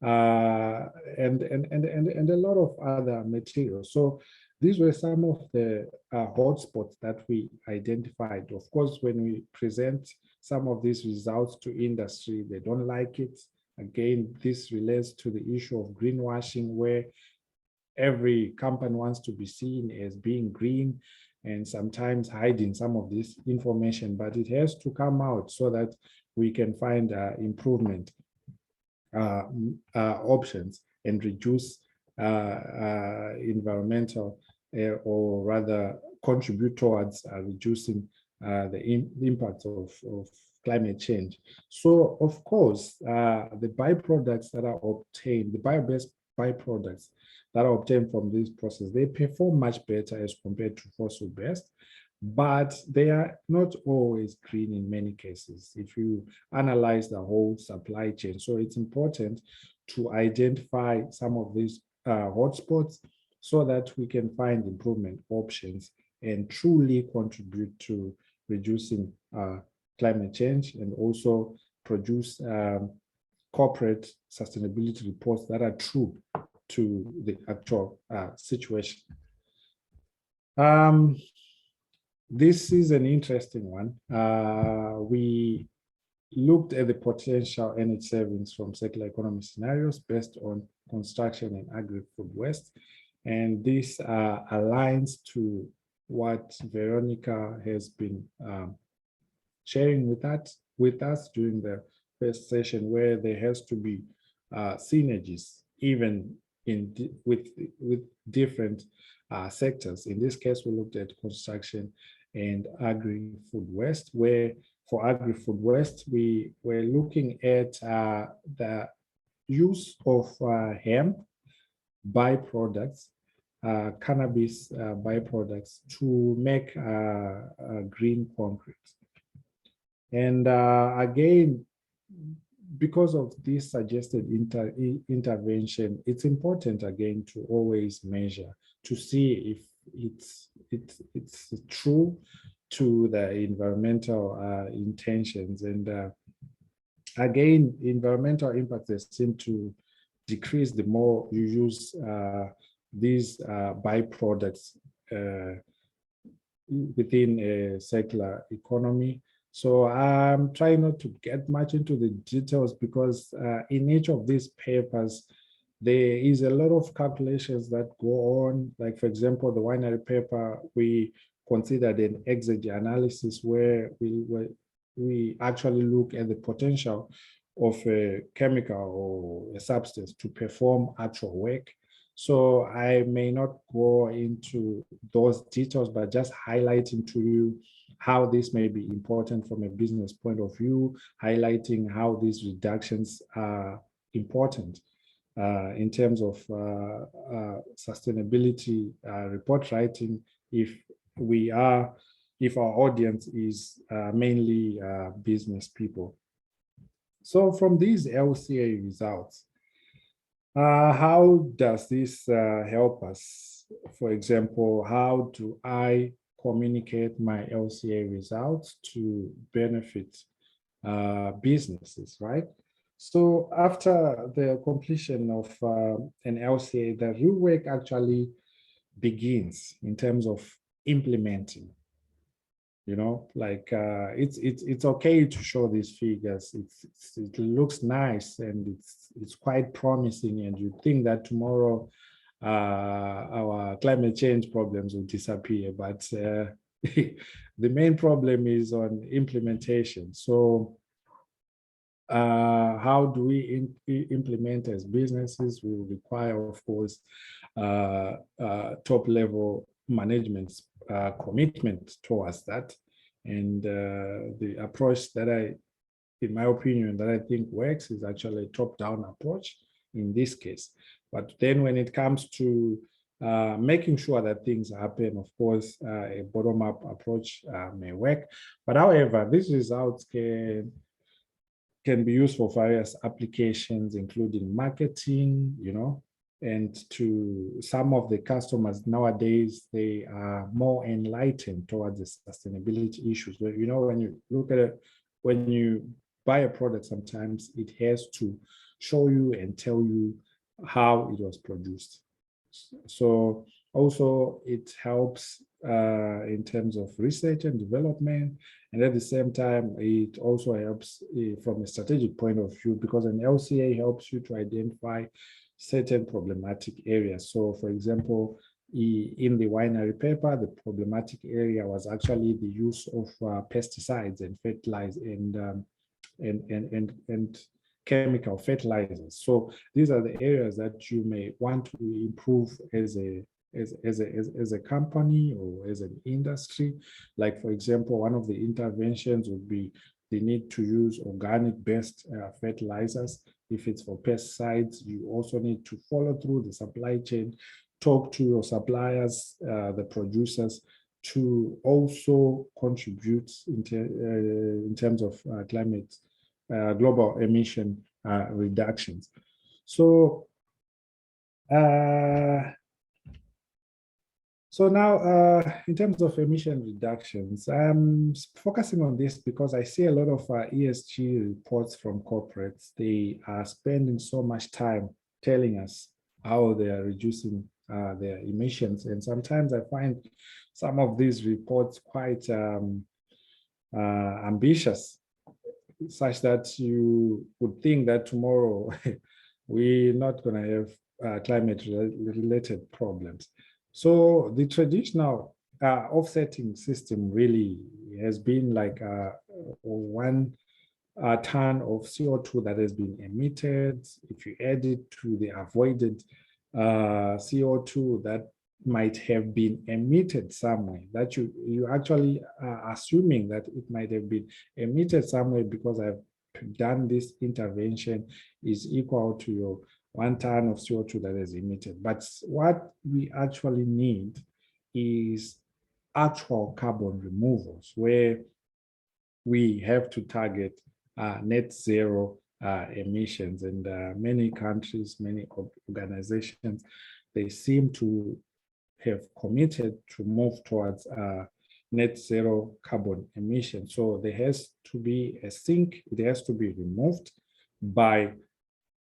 and a lot of other materials. So these were some of the hotspots that we identified. Of course, when we present some of these results to industry, they don't like it. Again, this relates to the issue of greenwashing, where every company wants to be seen as being green and sometimes hiding some of this information, but it has to come out so that we can find improvement options and reduce environmental or rather contribute towards reducing the impact of climate change. So of course, the byproducts that are obtained, the bio-based byproducts that are obtained from this process, they perform much better as compared to fossil-based, but they are not always green in many cases if you analyze the whole supply chain. So it's important to identify some of these hotspots so that we can find improvement options and truly contribute to reducing climate change, and also produce corporate sustainability reports that are true to the actual situation. This is an interesting one. We looked at the potential energy savings from circular economy scenarios based on construction and agri-food waste. And this aligns to what Veronica has been sharing with us during the first session, where there has to be synergies even with different sectors. In this case, we looked at construction and agri-food waste, where for agri-food waste, we were looking at the use of hemp byproducts, cannabis byproducts to make green concrete. And again, because of this suggested intervention, it's important again to always measure to see if it's true to the environmental intentions. And again, environmental impacts seem to decrease the more you use these byproducts within a circular economy. So I'm trying not to get much into the details, because in each of these papers, there is a lot of calculations that go on. Like, for example, the winery paper, we considered an exergy analysis where we were we actually look at the potential of a chemical or a substance to perform actual work. So I may not go into those details, but just highlighting to you how this may be important from a business point of view, highlighting how these reductions are important in terms of sustainability report writing, if our audience is mainly business people. So from these LCA results, how does this help us? For example, how do I communicate my LCA results to benefit businesses, right? So after the completion of an LCA, the real work actually begins in terms of implementing. You know, like it's okay to show these figures. It looks nice and it's quite promising, and you think that tomorrow our climate change problems will disappear, but the main problem is on implementation. So how do we implement as businesses? We will require, of course, top level management's commitment towards that. And the approach that in my opinion, that I think works is actually a top-down approach in this case. But then when it comes to making sure that things happen, of course, a bottom-up approach may work. But however, these results can be used for various applications, including marketing, you know, and to some of the customers nowadays, they are more enlightened towards the sustainability issues. But, you know, when you look at it, when you buy a product, sometimes it has to show you and tell you how it was produced. So also it helps in terms of research and development. And at the same time, it also helps from a strategic point of view, because an LCA helps you to identify certain problematic areas. So for example, in the winery paper, the problematic area was actually the use of pesticides and fertilizers and chemical fertilizers. So these are the areas that you may want to improve as a company or as an industry. Like, for example, one of the interventions would be the need to use organic-based fertilizers. If it's for pesticides, you also need to follow through the supply chain, talk to your suppliers, the producers, to also contribute in terms of climate global emission reductions. So now, in terms of emission reductions, I'm focusing on this because I see a lot of ESG reports from corporates. They are spending so much time telling us how they are reducing their emissions. And sometimes I find some of these reports quite ambitious, such that you would think that tomorrow we're not going to have climate-related problems. So the traditional offsetting system really has been like 1 ton of CO2 that has been emitted. If you add it to the avoided CO2 that might have been emitted somewhere, that you actually are assuming that it might have been emitted somewhere because I've done this intervention, is equal to your 1 ton of CO2 that is emitted. But what we actually need is actual carbon removals, where we have to target net zero emissions. And many countries, many organizations, they seem to have committed to move towards net zero carbon emissions. So there has to be a sink, it has to be removed by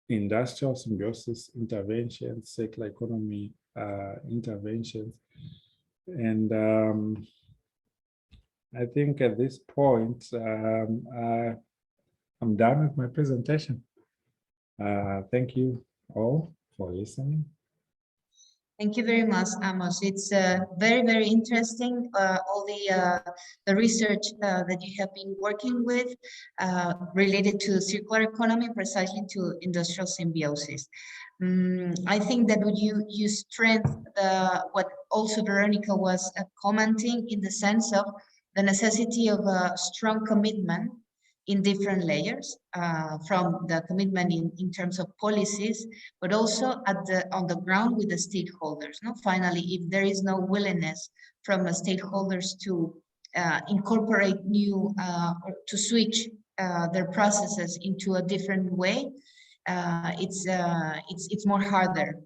industrial symbiosis interventions, circular economy interventions. And I think at this point, I'm done with my presentation. Thank you all for listening. Thank you very much, Amos. It's very, very interesting, all the research that you have been working with related to circular economy, precisely to industrial symbiosis. I think that you strengthen what also Veronica was commenting, in the sense of the necessity of a strong commitment in different layers, from the commitment in terms of policies, but also on the ground with the stakeholders. No, finally, if there is no willingness from the stakeholders to incorporate new or to switch their processes into a different way, it's more harder.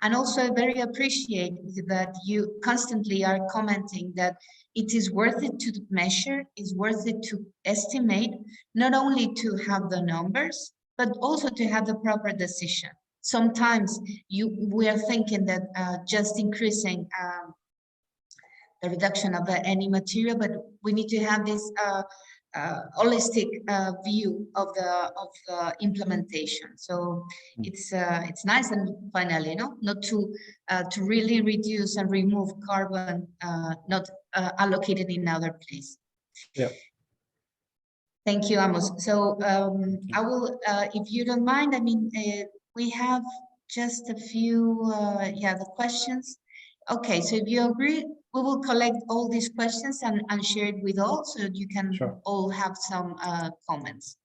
And also, I very appreciate that you constantly are commenting that it is worth it to measure, it's worth it to estimate, not only to have the numbers, but also to have the proper decision. Sometimes we are thinking that just increasing the reduction of any material, but we need to have this holistic view of the implementation. So it's nice, and finally, not to really reduce and remove carbon not allocated in other place. Yeah. Thank you, Amos. So I will, if you don't mind, I mean, we have just a few, the questions. Okay, so if you agree, we will collect all these questions and share it with all, so that you can all have some comments.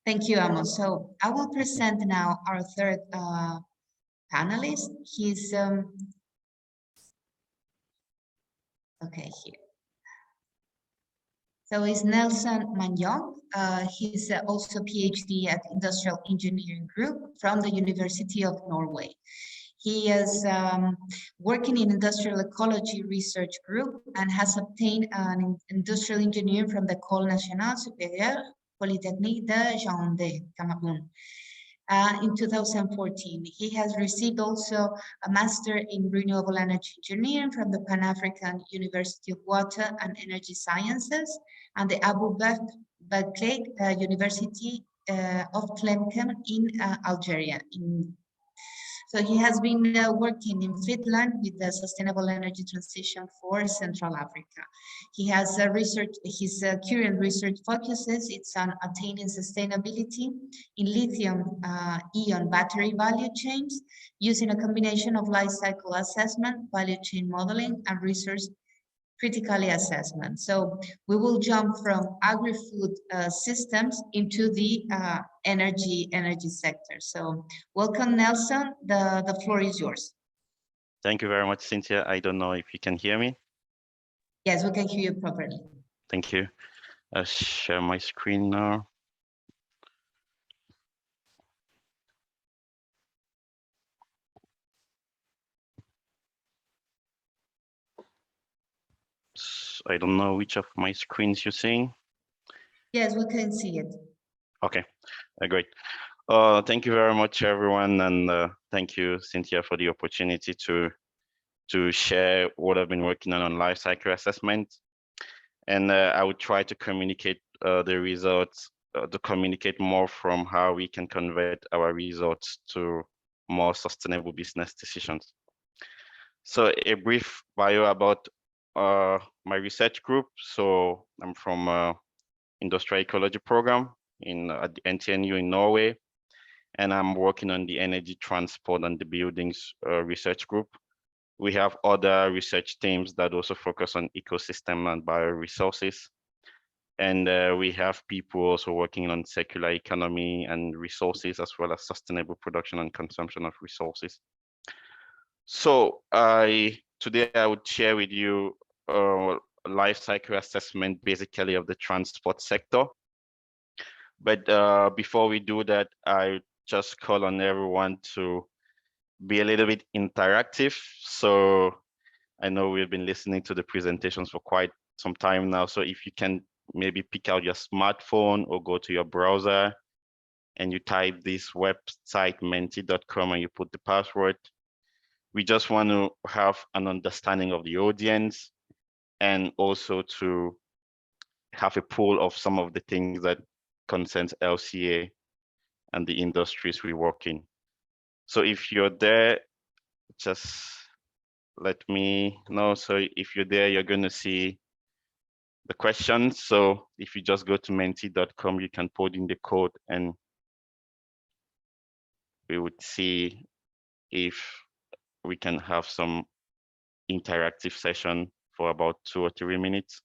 Thank you, Amos. So I will present now our third panelist. He's, okay, here. So it's Nelson Magnon. He's also PhD at Industrial Engineering Group from the University of Norway. He is working in industrial ecology research group and has obtained an industrial engineer from the École Nationale Supérieure Polytechnique de Yaoundé, Cameroon. In 2014, he has received also a master in renewable energy engineering from the Pan-African University of Water and Energy Sciences and the Abu Bakr University of Tlemcen in Algeria. So he has been working in Finland with the sustainable energy transition for Central Africa. He has his current research focuses, it's on attaining sustainability in lithium-ion battery value chains using a combination of life cycle assessment, value chain modeling, and resource criticality assessment. So we will jump from agri-food systems into the energy sector. So welcome, Nelson. The floor is yours. Thank you very much, Cynthia. I don't know if you can hear me. Yes, we can hear you properly. Thank you. I'll share my screen now. I don't know which of my screens you're seeing. Yes, we can see it. Okay, great. Thank you very much, everyone, and thank you, Cynthia, for the opportunity to share what I've been working on life cycle assessment. And I would try to communicate the results, to communicate more from how we can convert our results to more sustainable business decisions. So a brief bio about my research group. So I'm from Industrial Ecology Program at the NTNU in Norway, and I'm working on the energy transport and the buildings research group. We have other research teams that also focus on ecosystem and bioresources. And we have people also working on circular economy and resources, as well as sustainable production and consumption of resources. So today I would share with you life cycle assessment, basically of the transport sector. But before we do that, I just call on everyone to be a little bit interactive. So I know we've been listening to the presentations for quite some time now. So if you can maybe pick out your smartphone or go to your browser and you type this website menti.com and you put the password. We just want to have an understanding of the audience and also to have a pool of some of the things that concerns LCA and the industries we work in. So if you're there, just let me know. So if you're there, you're going to see the questions. So if you just go to menti.com, you can put in the code and we would see if we can have some interactive session for about 2 or 3 minutes.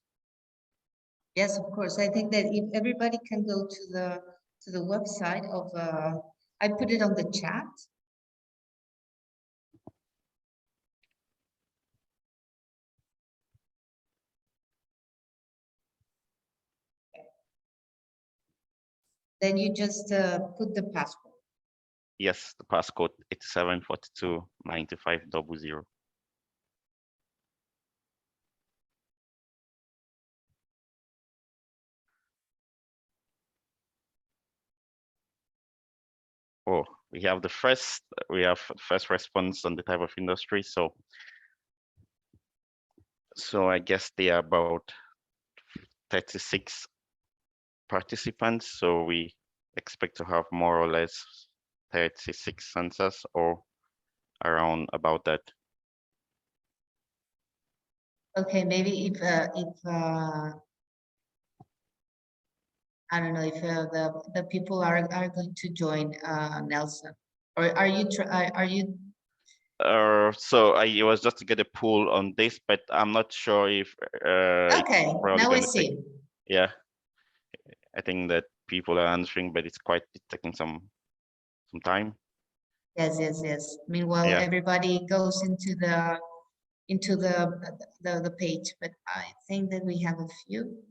Yes, of course. I think that if everybody can go to the website of I put it on the chat. Then you just put the password. Yes, the passcode 87429500. Oh, we have first response on the type of industry. So I guess they are about 36 participants. So we expect to have more or less 36 answers or around about that. Okay, maybe if I don't know if the people are going to join Nelson, or are you So I was just to get a pool on this, but I'm not sure if okay? it's probably Now we going to take. see. Yeah, I think that people are answering, but it's taking some time. Yes, yes, yes. Meanwhile, Yeah. everybody goes into the page, but I think that we have a few.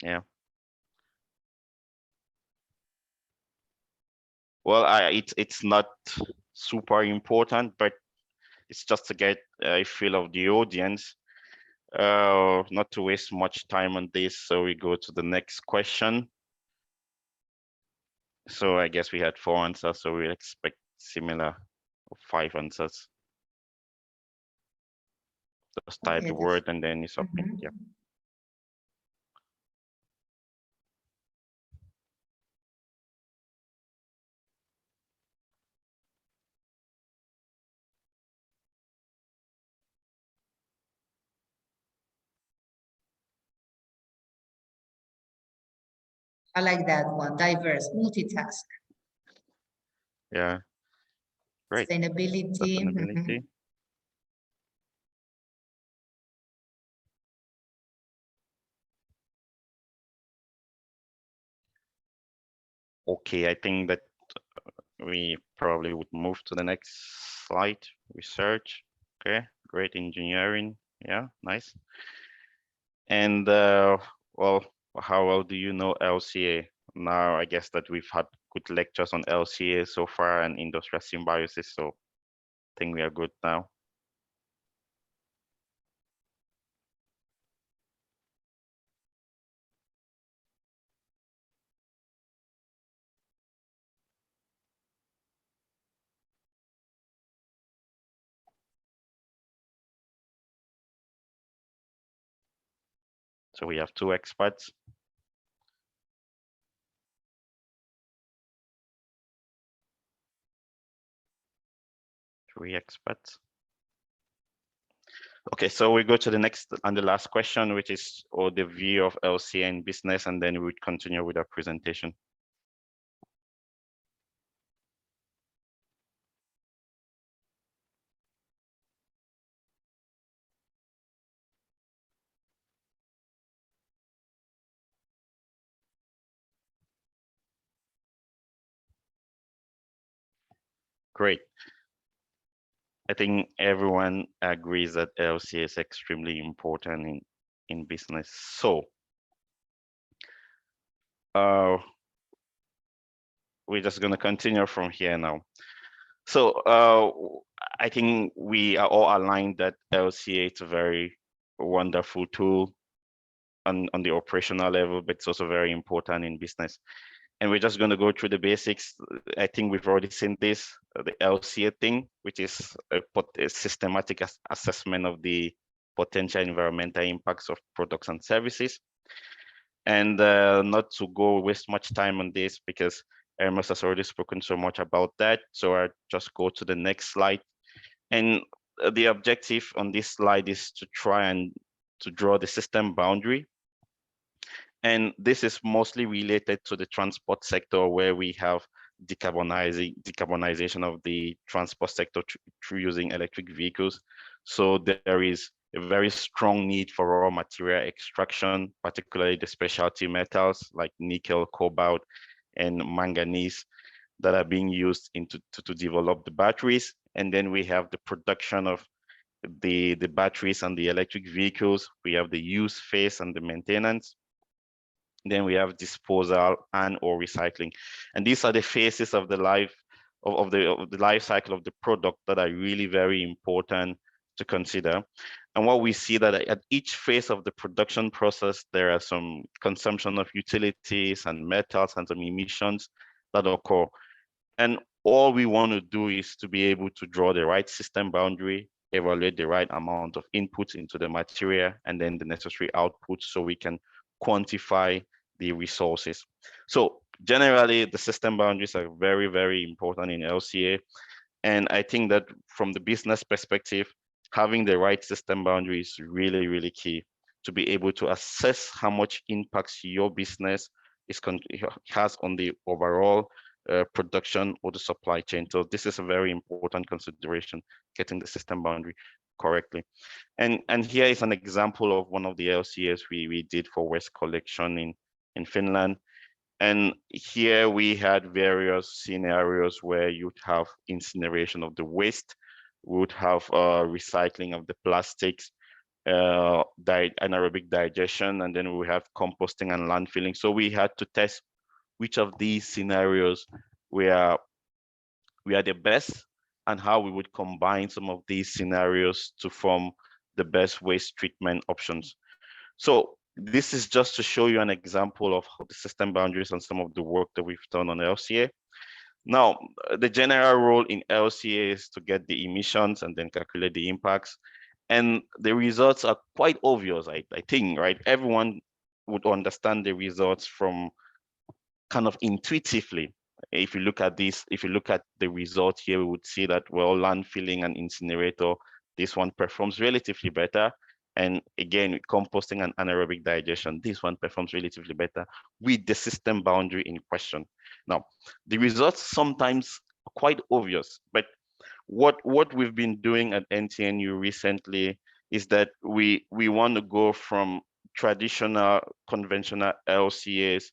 Yeah. Well, it's not super important, but it's just to get a feel of the audience. Not to waste much time on this, so we go to the next question. So I guess we had 4 answers, so we expect similar 5 answers. Just type the word and then you submit. Yeah. I like that one. Diverse, multitask. Yeah. Great. Sustainability. Sustainability. Okay, I think that we probably would move to the next slide. Research. Okay, great engineering. Yeah, nice. And well, how well do you know LCA? Now, I guess that we've had good lectures on LCA so far and industrial symbiosis, so I think we are good now. So we have 2 experts. 3 experts. Okay, so we go to the next and the last question, which is the view of LCA in business, and then we would continue with our presentation. Great. I think everyone agrees that LCA is extremely important in business. So we're just going to continue from here now. So I think we are all aligned that LCA is a very wonderful tool on the operational level, but it's also very important in business. And we're just going to go through the basics. I think we've already seen this, the LCA thing, which is a systematic assessment of the potential environmental impacts of products and services. And not to waste much time on this because Hermes has already spoken so much about that. So I'll just go to the next slide. And the objective on this slide is to try and to draw the system boundary. And this is mostly related to the transport sector, where we have decarbonization of the transport sector through using electric vehicles. So there is a very strong need for raw material extraction, particularly the specialty metals like nickel, cobalt, and manganese that are being used to develop the batteries. And then we have the production of the batteries and the electric vehicles. We have the use phase and the maintenance. Then we have disposal and or recycling. And these are the phases of the life of the life cycle of the product that are really very important to consider. And what we see that at each phase of the production process, there are some consumption of utilities and metals and some emissions that occur. And all we want to do is to be able to draw the right system boundary, evaluate the right amount of input into the material, and then the necessary output so we can quantify the resources. So generally, the system boundaries are very, very important in LCA. And I think that from the business perspective, having the right system boundary is really, really key to be able to assess how much impacts your business has on the overall production or the supply chain. So this is a very important consideration, getting the system boundary correctly. And here is an example of one of the LCAs we did for waste collection in Finland. And here we had various scenarios where you'd have incineration of the waste, we would have recycling of the plastics, anaerobic digestion, and then we have composting and landfilling. So we had to test which of these scenarios were the best and how we would combine some of these scenarios to form the best waste treatment options. So this is just to show you an example of how the system boundaries and some of the work that we've done on LCA. Now, the general role in LCA is to get the emissions and then calculate the impacts. And the results are quite obvious, I think, right? Everyone would understand the results from kind of intuitively. If you look at this, if you look at the result here, we would see that, well, landfilling and incinerator, this one performs relatively better. And again, composting and anaerobic digestion, this one performs relatively better with the system boundary in question. Now, the results sometimes are quite obvious, but what we've been doing at NTNU recently is that we want to go from traditional conventional LCAs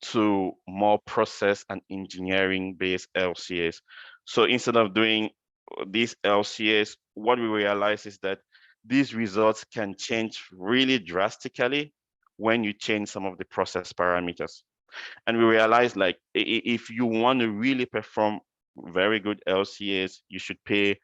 to more process and engineering based LCAs. So instead of doing these LCAs, what we realize is that these results can change really drastically when you change some of the process parameters. And we realize, like, if you want to really perform very good LCAs, you should pay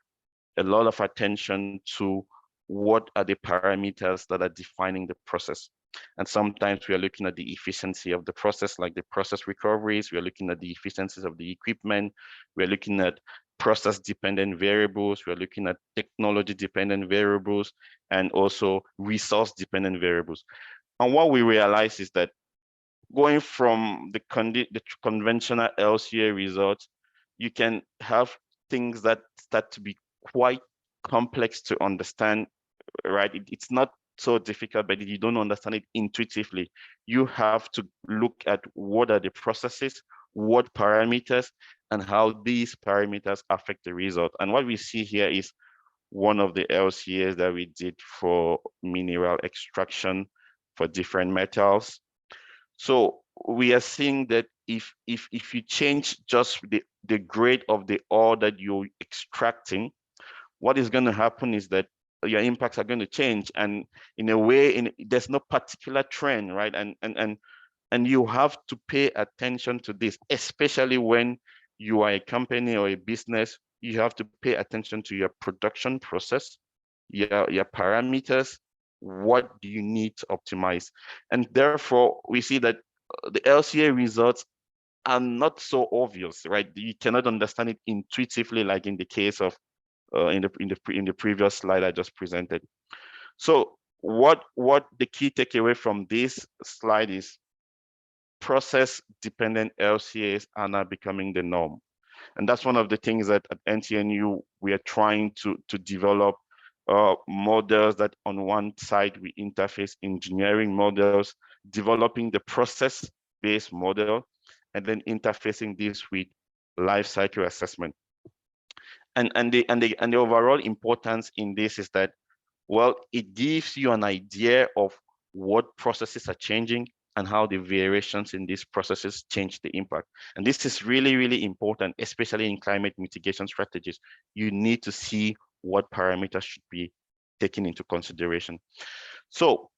a lot of attention to what are the parameters that are defining the process. And sometimes we are looking at the efficiency of the process, like the process recoveries. We are looking at the efficiencies of the equipment. We are looking at process-dependent variables. We are looking at technology-dependent variables and also resource-dependent variables. And what we realize is that going from the conventional LCA results, you can have things that start to be quite complex to understand, right? It's not so difficult, but if you don't understand it intuitively, you have to look at what are the processes, what parameters, and how these parameters affect the result. And what we see here is one of the LCAs that we did for mineral extraction for different metals. So we are seeing that if you change just the grade of the ore that you're extracting, what is going to happen is that your impacts are going to change. And in a way, there's no particular trend, right? And you have to pay attention to this, especially when you are a company or a business. You have to pay attention to your production process, your parameters. What do you need to optimize? And therefore, we see that the LCA results are not so obvious, right? You cannot understand it intuitively, like in the case of in the previous slide I just presented. So what the key takeaway from this slide is, process-dependent LCAs are now becoming the norm. And that's one of the things that at NTNU, we are trying to develop models that on one side, we interface engineering models, developing the process-based model, and then interfacing this with life cycle assessment. And the overall importance in this is that, well, it gives you an idea of what processes are changing and how the variations in these processes change the impact. And this is really, really important, especially in climate mitigation strategies. You need to see what parameters should be taken into consideration. So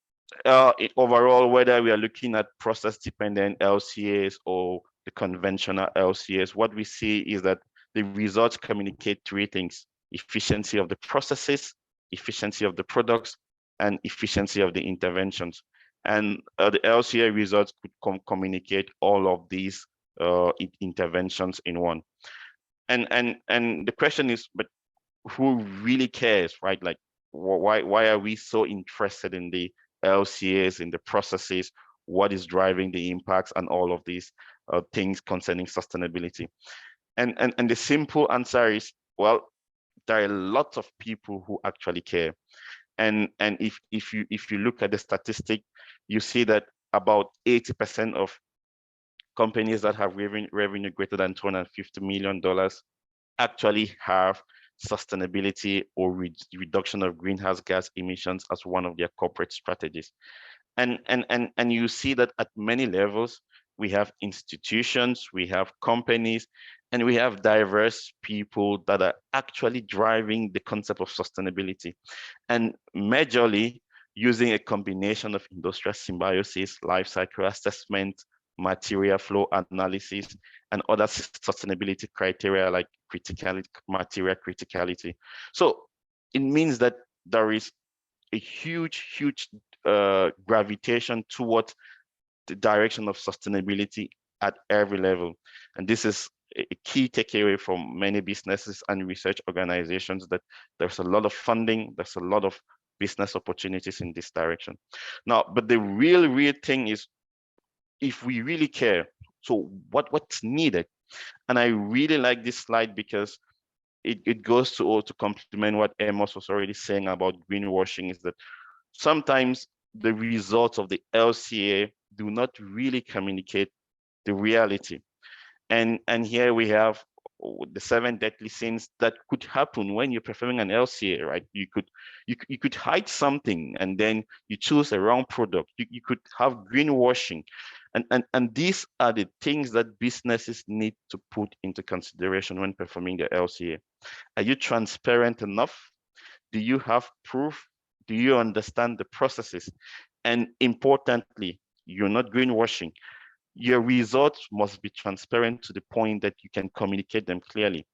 overall, whether we are looking at process-dependent LCAs or the conventional LCAs, what we see is that the results communicate three things: efficiency of the processes, efficiency of the products, and efficiency of the interventions. And the LCA results could communicate all of these interventions in one. And the question is, but who really cares, right? Like, why are we so interested in the LCAs, in the processes? What is driving the impacts and all of these things concerning sustainability? And the simple answer is, well, there are lots of people who actually care. And if you look at the statistic, you see that about 80% of companies that have revenue greater than $250 million actually have sustainability or reduction of greenhouse gas emissions as one of their corporate strategies. And you see that at many levels, we have institutions, we have companies, and we have diverse people that are actually driving the concept of sustainability. And majorly using a combination of industrial symbiosis, life cycle assessment, material flow analysis, and other sustainability criteria like criticality, material criticality. So it means that there is a huge gravitation towards the direction of sustainability at every level. And this is a key takeaway from many businesses and research organizations, that there's a lot of funding, there's a lot of business opportunities in this direction. Now, but the real thing is, if we really care, so what's needed? And I really like this slide because it goes to complement what Amos was already saying about greenwashing, is that sometimes the results of the LCA do not really communicate the reality. And here we have the 7 deadly sins that could happen when you're performing an LCA, right? You could hide something and then you choose a wrong product. You could have greenwashing. And these are the things that businesses need to put into consideration when performing the LCA. Are you transparent enough? Do you have proof? Do you understand the processes? And importantly, you're not greenwashing. Your results must be transparent to the point that you can communicate them clearly.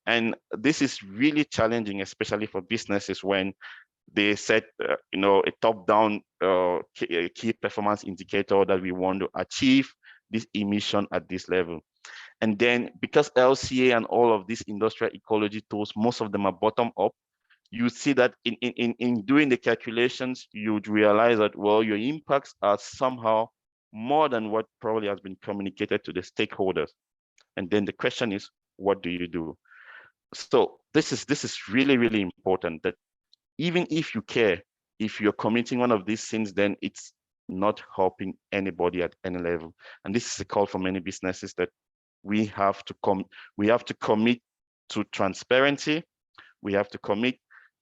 And this is really challenging, especially for businesses when they set a top-down key performance indicator that we want to achieve this emission at this level. And then because LCA and all of these industrial ecology tools, most of them are bottom-up, you see that in doing the calculations, you'd realize that, well, your impacts are somehow more than what probably has been communicated to the stakeholders. And then the question is, what do you do? So this is really important, that even if you care, if you're committing one of these things, then it's not helping anybody at any level. And this is a call for many businesses, that we have to commit to transparency. We have to commit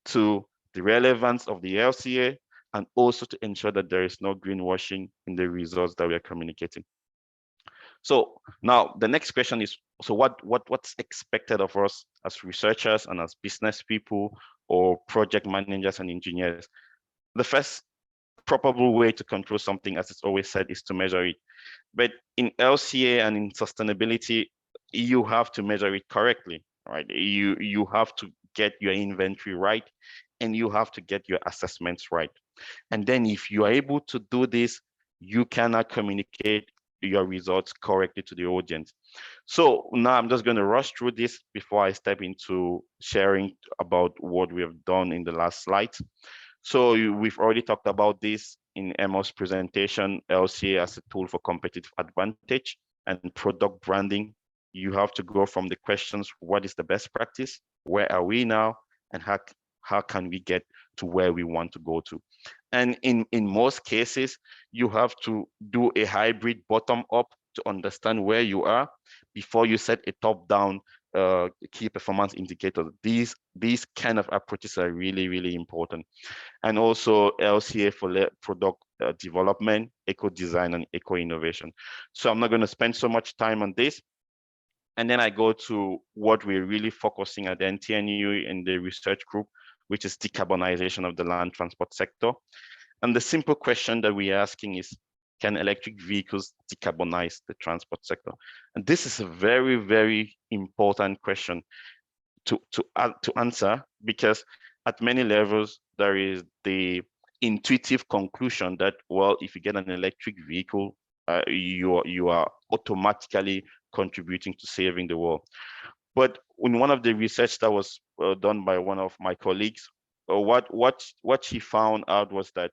to the relevance of the LCA, and also to ensure that there is no greenwashing in the results that we are communicating. So now the next question is, so what's expected of us as researchers and as business people or project managers and engineers? The first probable way to control something, as it's always said, is to measure it. But in LCA and in sustainability, you have to measure it correctly, right? You have to get your inventory right, and you have to get your assessments right. And then if you are able to do this, you cannot communicate your results correctly to the audience. So now I'm just going to rush through this before I step into sharing about what we have done in the last slide. So we've already talked about this in Emma's presentation, LCA as a tool for competitive advantage and product branding you have to go from the questions, what is the best practice? Where are we now? And how can we get to where we want to go to? And in most cases, you have to do a hybrid bottom up to understand where you are before you set a top down key performance indicator. These kind of approaches are really, really important. And also LCA for product development, eco design, and eco innovation. So I'm not going to spend so much time on this. And then I go to what we're really focusing at the NTNU in the research group, which is decarbonization of the land transport sector. And the simple question that we're asking is, can electric vehicles decarbonize the transport sector? And this is a very, very important question to answer, because at many levels, there is the intuitive conclusion that, well, if you get an electric vehicle, you are automatically contributing to saving the world. But in one of the research that was done by one of my colleagues, what she found out was that,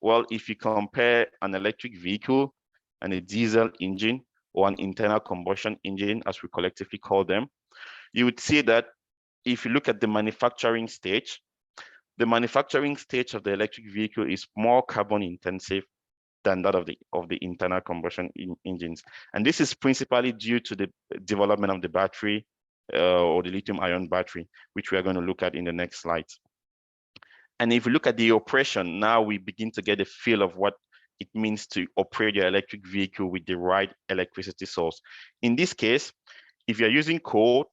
well, if you compare an electric vehicle and a diesel engine or an internal combustion engine, as we collectively call them, you would see that if you look at the manufacturing stage of the electric vehicle is more carbon intensive than that of the internal combustion engines. And this is principally due to the development of the battery or the lithium-ion battery, which we are going to look at in the next slide. And if you look at the operation, now we begin to get a feel of what it means to operate your electric vehicle with the right electricity source. In this case, if you're using coal,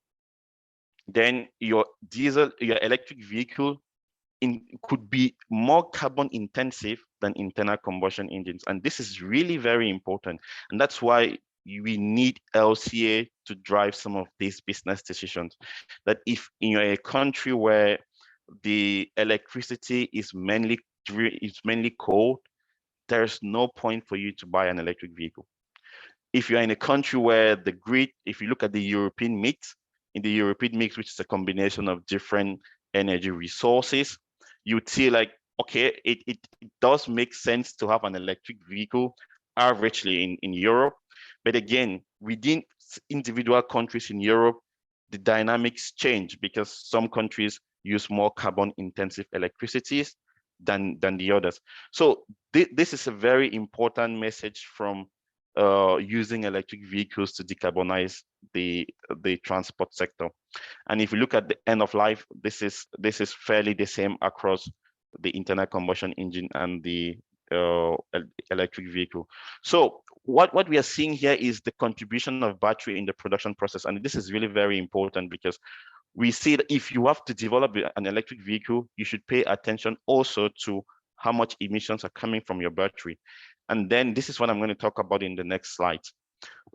then your electric vehicle could be more carbon intensive than internal combustion engines. And this is really very important. And that's why we need LCA to drive some of these business decisions. That if you're a country where the electricity is mainly coal, there's no point for you to buy an electric vehicle. If you're in a country where the grid, if you look at the European mix, which is a combination of different energy resources, you would see like, okay, it does make sense to have an electric vehicle averagely in Europe. But again, within individual countries in Europe, the dynamics change because some countries use more carbon intensive electricities than the others. So this is a very important message from using electric vehicles to decarbonize the transport sector. And if you look at the end of life, this is fairly the same across the internal combustion engine and the electric vehicle. So what we are seeing here is the contribution of battery in the production process. And this is really very important because we see that if you have to develop an electric vehicle, you should pay attention also to how much emissions are coming from your battery. And then this is what I'm going to talk about in the next slide.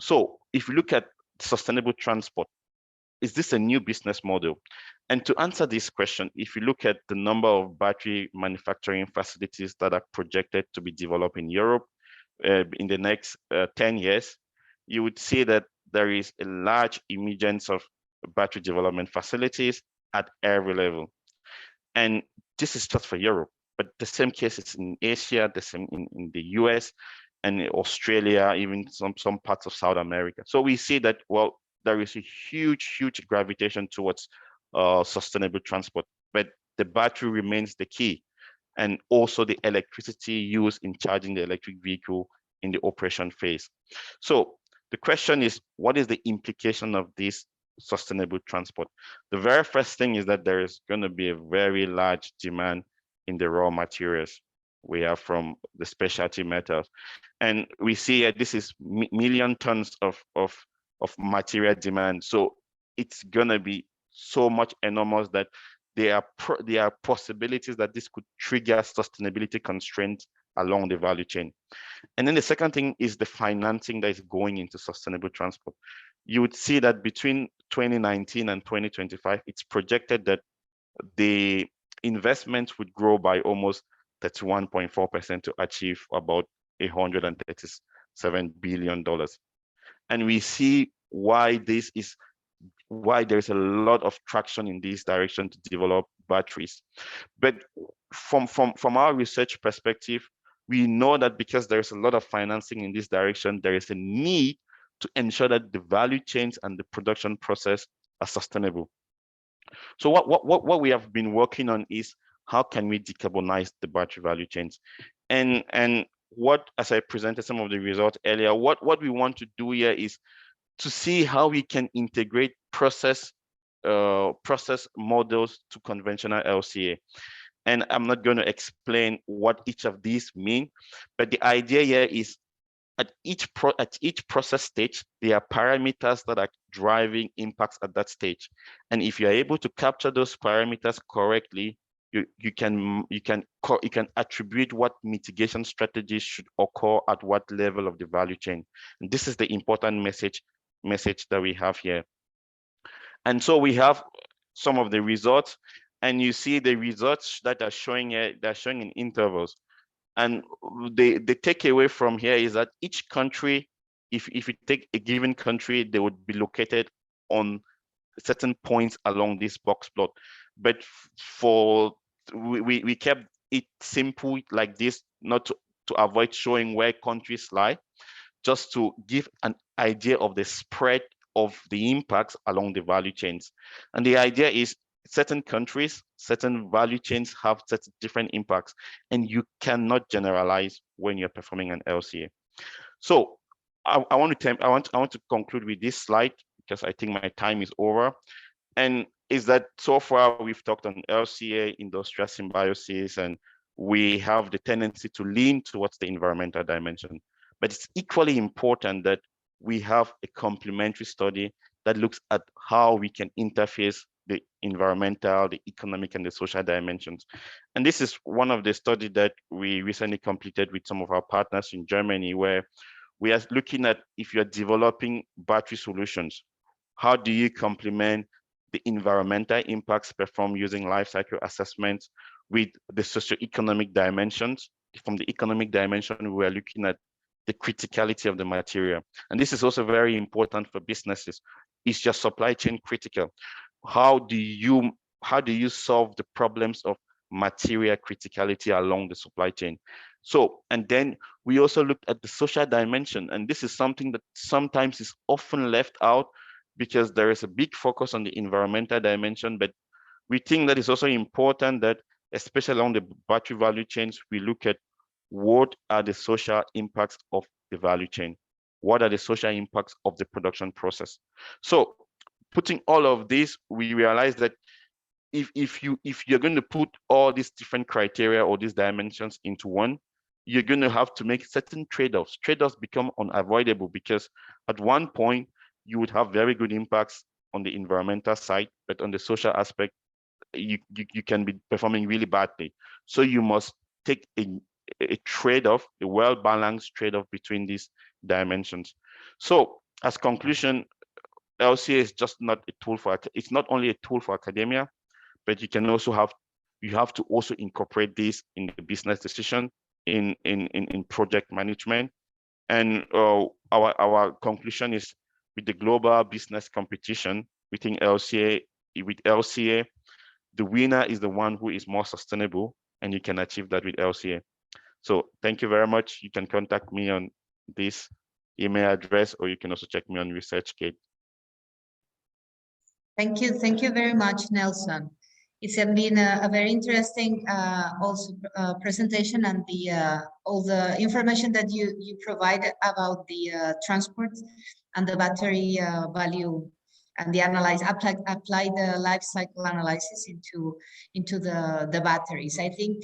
So if you look at sustainable transport, is this a new business model? And to answer this question, if you look at the number of battery manufacturing facilities that are projected to be developed in Europe in the next 10 years, you would see that there is a large emergence of battery development facilities at every level. And this is just for Europe, but the same case is in Asia, the same in the US and Australia, even some parts of South America. So we see that, well, there is a huge gravitation towards sustainable transport, but the battery remains the key, and also the electricity used in charging the electric vehicle in the operation phase. So the question is, what is the implication of this sustainable transport? The very first thing is that there is going to be a very large demand in the raw materials we have from the specialty metals. And we see this is million tons of material demand. So it's going to be so much enormous that there are possibilities that this could trigger sustainability constraints along the value chain. And then the second thing is the financing that is going into sustainable transport. You would see that between 2019 and 2025, it's projected that the investments would grow by almost 31.4% to achieve about $137 billion. And we see why there's a lot of traction in this direction to develop batteries. But from our research perspective, we know that because there's a lot of financing in this direction, there is a need to ensure that the value chains and the production process are sustainable. So what we have been working on is how can we decarbonize the battery value chains, and what, as I presented some of the results earlier, what we want to do here is to see how we can integrate process models to conventional LCA. And I'm not going to explain what each of these mean, but the idea here is at each process stage, there are parameters that are driving impacts at that stage. And if you're able to capture those parameters correctly, you can attribute what mitigation strategies should occur at what level of the value chain. And this is the important message that we have here. And so we have some of the results, and you see the results that are showing here, they're showing in intervals. And the takeaway from here is that each country, if you take a given country, they would be located on certain points along this box plot. But we kept it simple like this, not to avoid showing where countries lie, just to give an idea of the spread of the impacts along the value chains. And the idea is certain countries, certain value chains have certain different impacts, and you cannot generalize when you're performing an LCA. So I want to conclude with this slide, because I think my time is over. And is that so far we've talked on LCA, industrial symbiosis, and we have the tendency to lean towards the environmental dimension. But it's equally important that we have a complementary study that looks at how we can interface the environmental, the economic, and the social dimensions. And this is one of the studies that we recently completed with some of our partners in Germany, where we are looking at, if you're developing battery solutions, how do you complement the environmental impacts performed using life cycle assessments with the socioeconomic dimensions. From the economic dimension, we are looking at the criticality of the material. And this is also very important for businesses. Is your supply chain critical? How do you solve the problems of material criticality along the supply chain? So, and then we also looked at the social dimension, and this is something that sometimes is often left out because there is a big focus on the environmental dimension, but we think that it's also important that, especially along the battery value chains, we look at what are the social impacts of the value chain? What are the social impacts of the production process? So putting all of this, we realize that if you're going to put all these different criteria or these dimensions into one, you're going to have to make certain trade-offs. Trade-offs become unavoidable because at one point you would have very good impacts on the environmental side, but on the social aspect, you can be performing really badly. So you must take a trade-off, a well-balanced trade-off between these dimensions. So as conclusion, LCA is just not a tool for, it's not only a tool for academia, but you can also have to also incorporate this in the business decision, in project management. And our conclusion is, with the global business competition, we think with LCA, the winner is the one who is more sustainable, and you can achieve that with LCA. So thank you very much. You can contact me on this email address, or you can also check me on ResearchGate. Thank you very much, Nelson. It's been a very interesting also presentation, and all the information that you provided about the transport and the battery value and the apply the life cycle analysis into the batteries. I think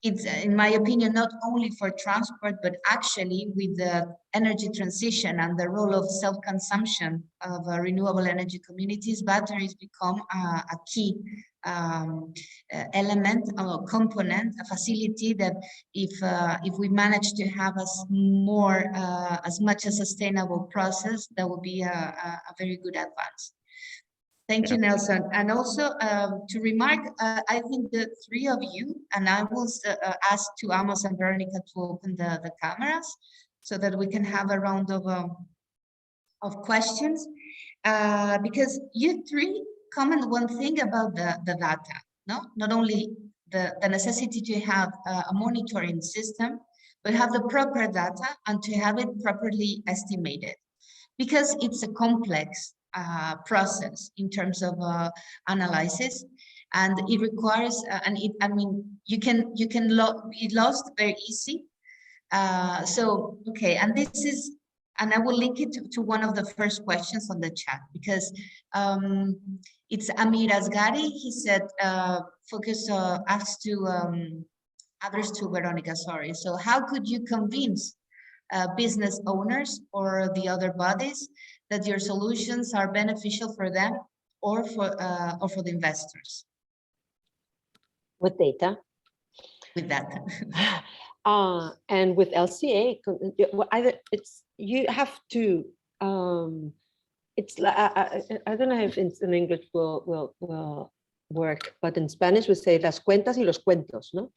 it's, in my opinion, not only for transport, but actually with the energy transition and the role of self-consumption of renewable energy communities, batteries become a key element or component, a facility that if we manage to have as much a sustainable process, that would be a very good advance. Thank you, Nelson. And also to remark, I think the three of you, and I will ask to Amos and Veronica to open the cameras so that we can have a round of questions, because you three comment one thing about the data, no? Not only the necessity to have a monitoring system, but have the proper data and to have it properly estimated. because it's a complex process in terms of analysis, and it requires I mean, you can be lost very easy. So okay, and this is, and I will link it to one of the first questions on the chat, because it's Amir Asghari. He said asked to others to Veronica, sorry. So how could you convince business owners or the other bodies that your solutions are beneficial for them or for the investors? With data. With that. And with LCA, either it's, you have to, it's like, I don't know if it's in English will work, but in Spanish we say las cuentas y los cuentos, no?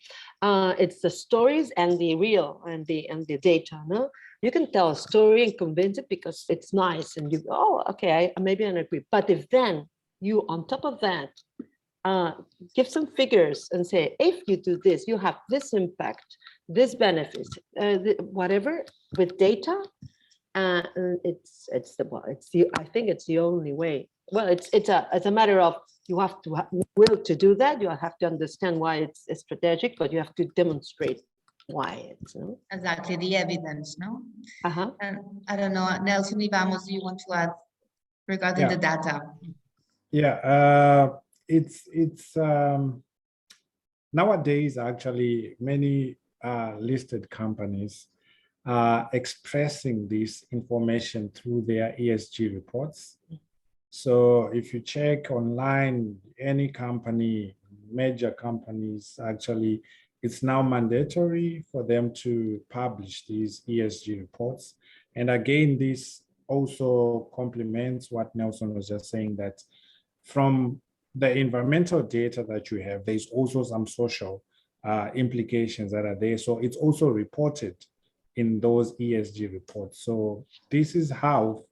It's the stories and the real and the data, no? You can tell a story and convince it because it's nice and you, oh, okay, maybe I agree. But if then you, on top of that, give some figures and say, if you do this, you have this impact, this benefit, whatever, with data, I think it's the only way. Well, it's a matter of, you have to will to do that. You have to understand why it's strategic, but you have to demonstrate why it's, no? Exactly, the evidence, no? Uh-huh. And I don't know, Nelson Ibamos, do you want to add regarding the data? Yeah, it's nowadays actually many listed companies are expressing this information through their ESG reports. So if you check online, any company, major companies, actually, it's now mandatory for them to publish these ESG reports. And again, this also complements what Nelson was just saying, that from the environmental data that you have, there's also some social implications that are there. So it's also reported in those ESG reports. So this is how,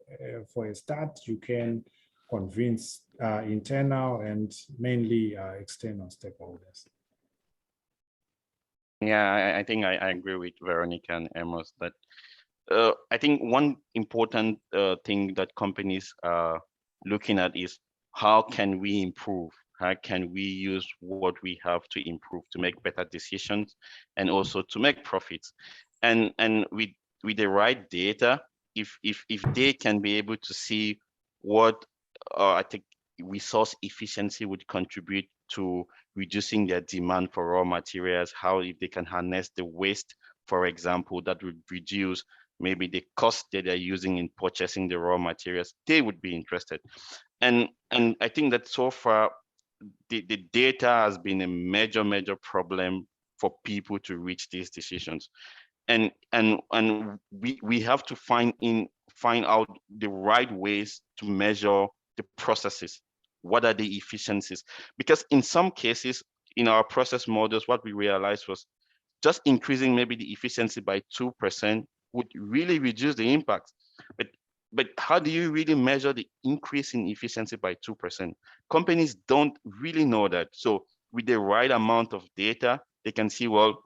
for a start, you can convince internal and mainly external stakeholders. Yeah, I think I agree with Veronica and Amos that I think one important thing that companies are looking at is, how can we improve? How can we use what we have to improve to make better decisions and also to make profits? And with the right data, if they can be able to see what I think resource efficiency would contribute to reducing their demand for raw materials, how if they can harness the waste, for example, that would reduce maybe the cost that they're using in purchasing the raw materials, they would be interested. And I think that so far, the data has been a major problem for people to reach these decisions. And we have to find out the right ways to measure the processes. What are the efficiencies? Because in some cases, in our process models, what we realized was just increasing maybe the efficiency by 2% would really reduce the impact. But how do you really measure the increase in efficiency by 2%? Companies don't really know that. So with the right amount of data, they can see, well,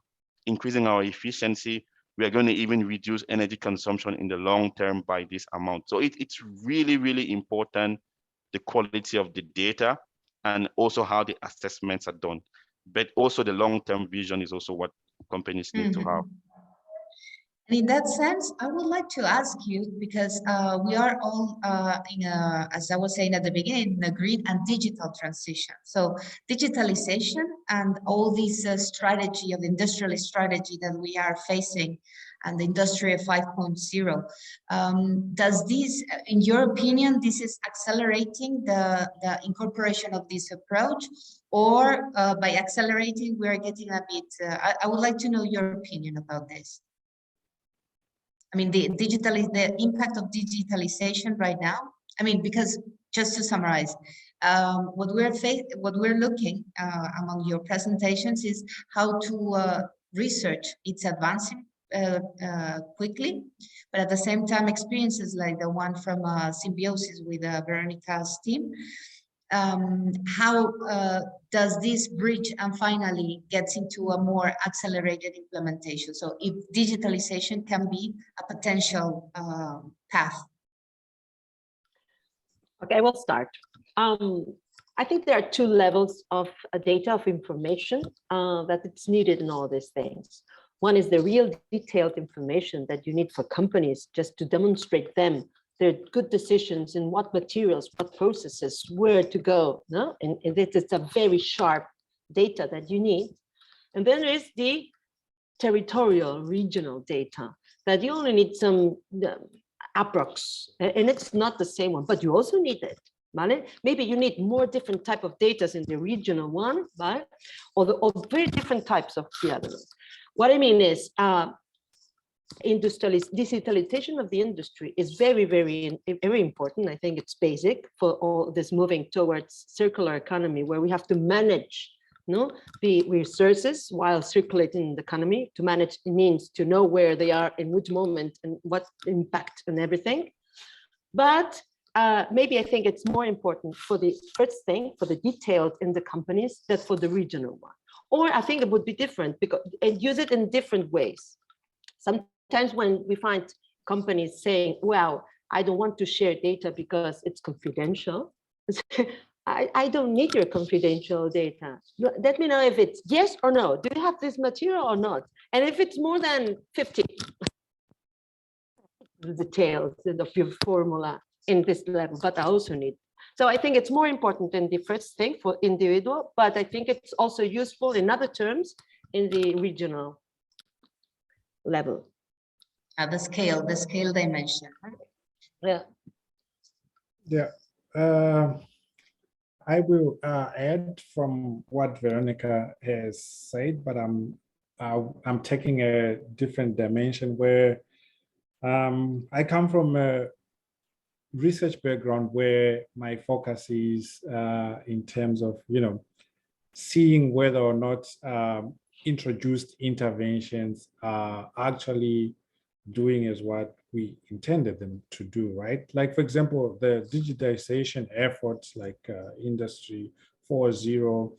increasing our efficiency, we are going to even reduce energy consumption in the long term by this amount. So it's really important, the quality of the data and also how the assessments are done. But also the long-term vision is also what companies need to have. And in that sense, I would like to ask you, because we are all as I was saying at the beginning, in a green and digital transition. So digitalization and all this strategy of industrial strategy that we are facing, and the industry of 5.0, does this, in your opinion, this is accelerating the incorporation of this approach, or by accelerating, we are getting a bit, I would like to know your opinion about this. I mean, the impact of digitalization right now. I mean, because just to summarize, what we're looking among your presentations is how to research it's advancing quickly, but at the same time, experiences like the one from Symbiosis with Veronica's team. How does this bridge and finally gets into a more accelerated implementation? So if digitalization can be a potential path. Okay, we'll start. I think there are two levels of data, of information that it's needed in all these things. One is the real detailed information that you need for companies just to demonstrate them their good decisions in what materials, what processes, where to go. No? And it's a very sharp data that you need. And then there is the territorial, regional data that you only need some approx, and it's not the same one, but you also need it. Vale? Maybe you need more different type of data in the regional one, right? Or very different types of the other ones. What I mean is, digitalization of the industry is very, very, very important. I think it's basic for all this moving towards circular economy, where we have to manage the resources while circulating the economy. To manage means to know where they are in which moment and what impact and everything. But maybe I think it's more important for the first thing, for the details in the companies, than for the regional one. Or I think it would be different because and use it in different ways. Sometimes when we find companies saying, well, I don't want to share data because it's confidential. I don't need your confidential data. Let me know if it's yes or no. Do you have this material or not? And if it's more than 50, the details of your formula in this level, but I also need. So I think it's more important than the first thing for individual, but I think it's also useful in other terms in the regional level. The scale dimension. Yeah. Yeah. I will add from what Veronica has said, but I'm taking a different dimension where I come from a research background where my focus is in terms of, seeing whether or not introduced interventions are actually doing as what we intended them to do, right? Like, for example, the digitization efforts like Industry 4.0,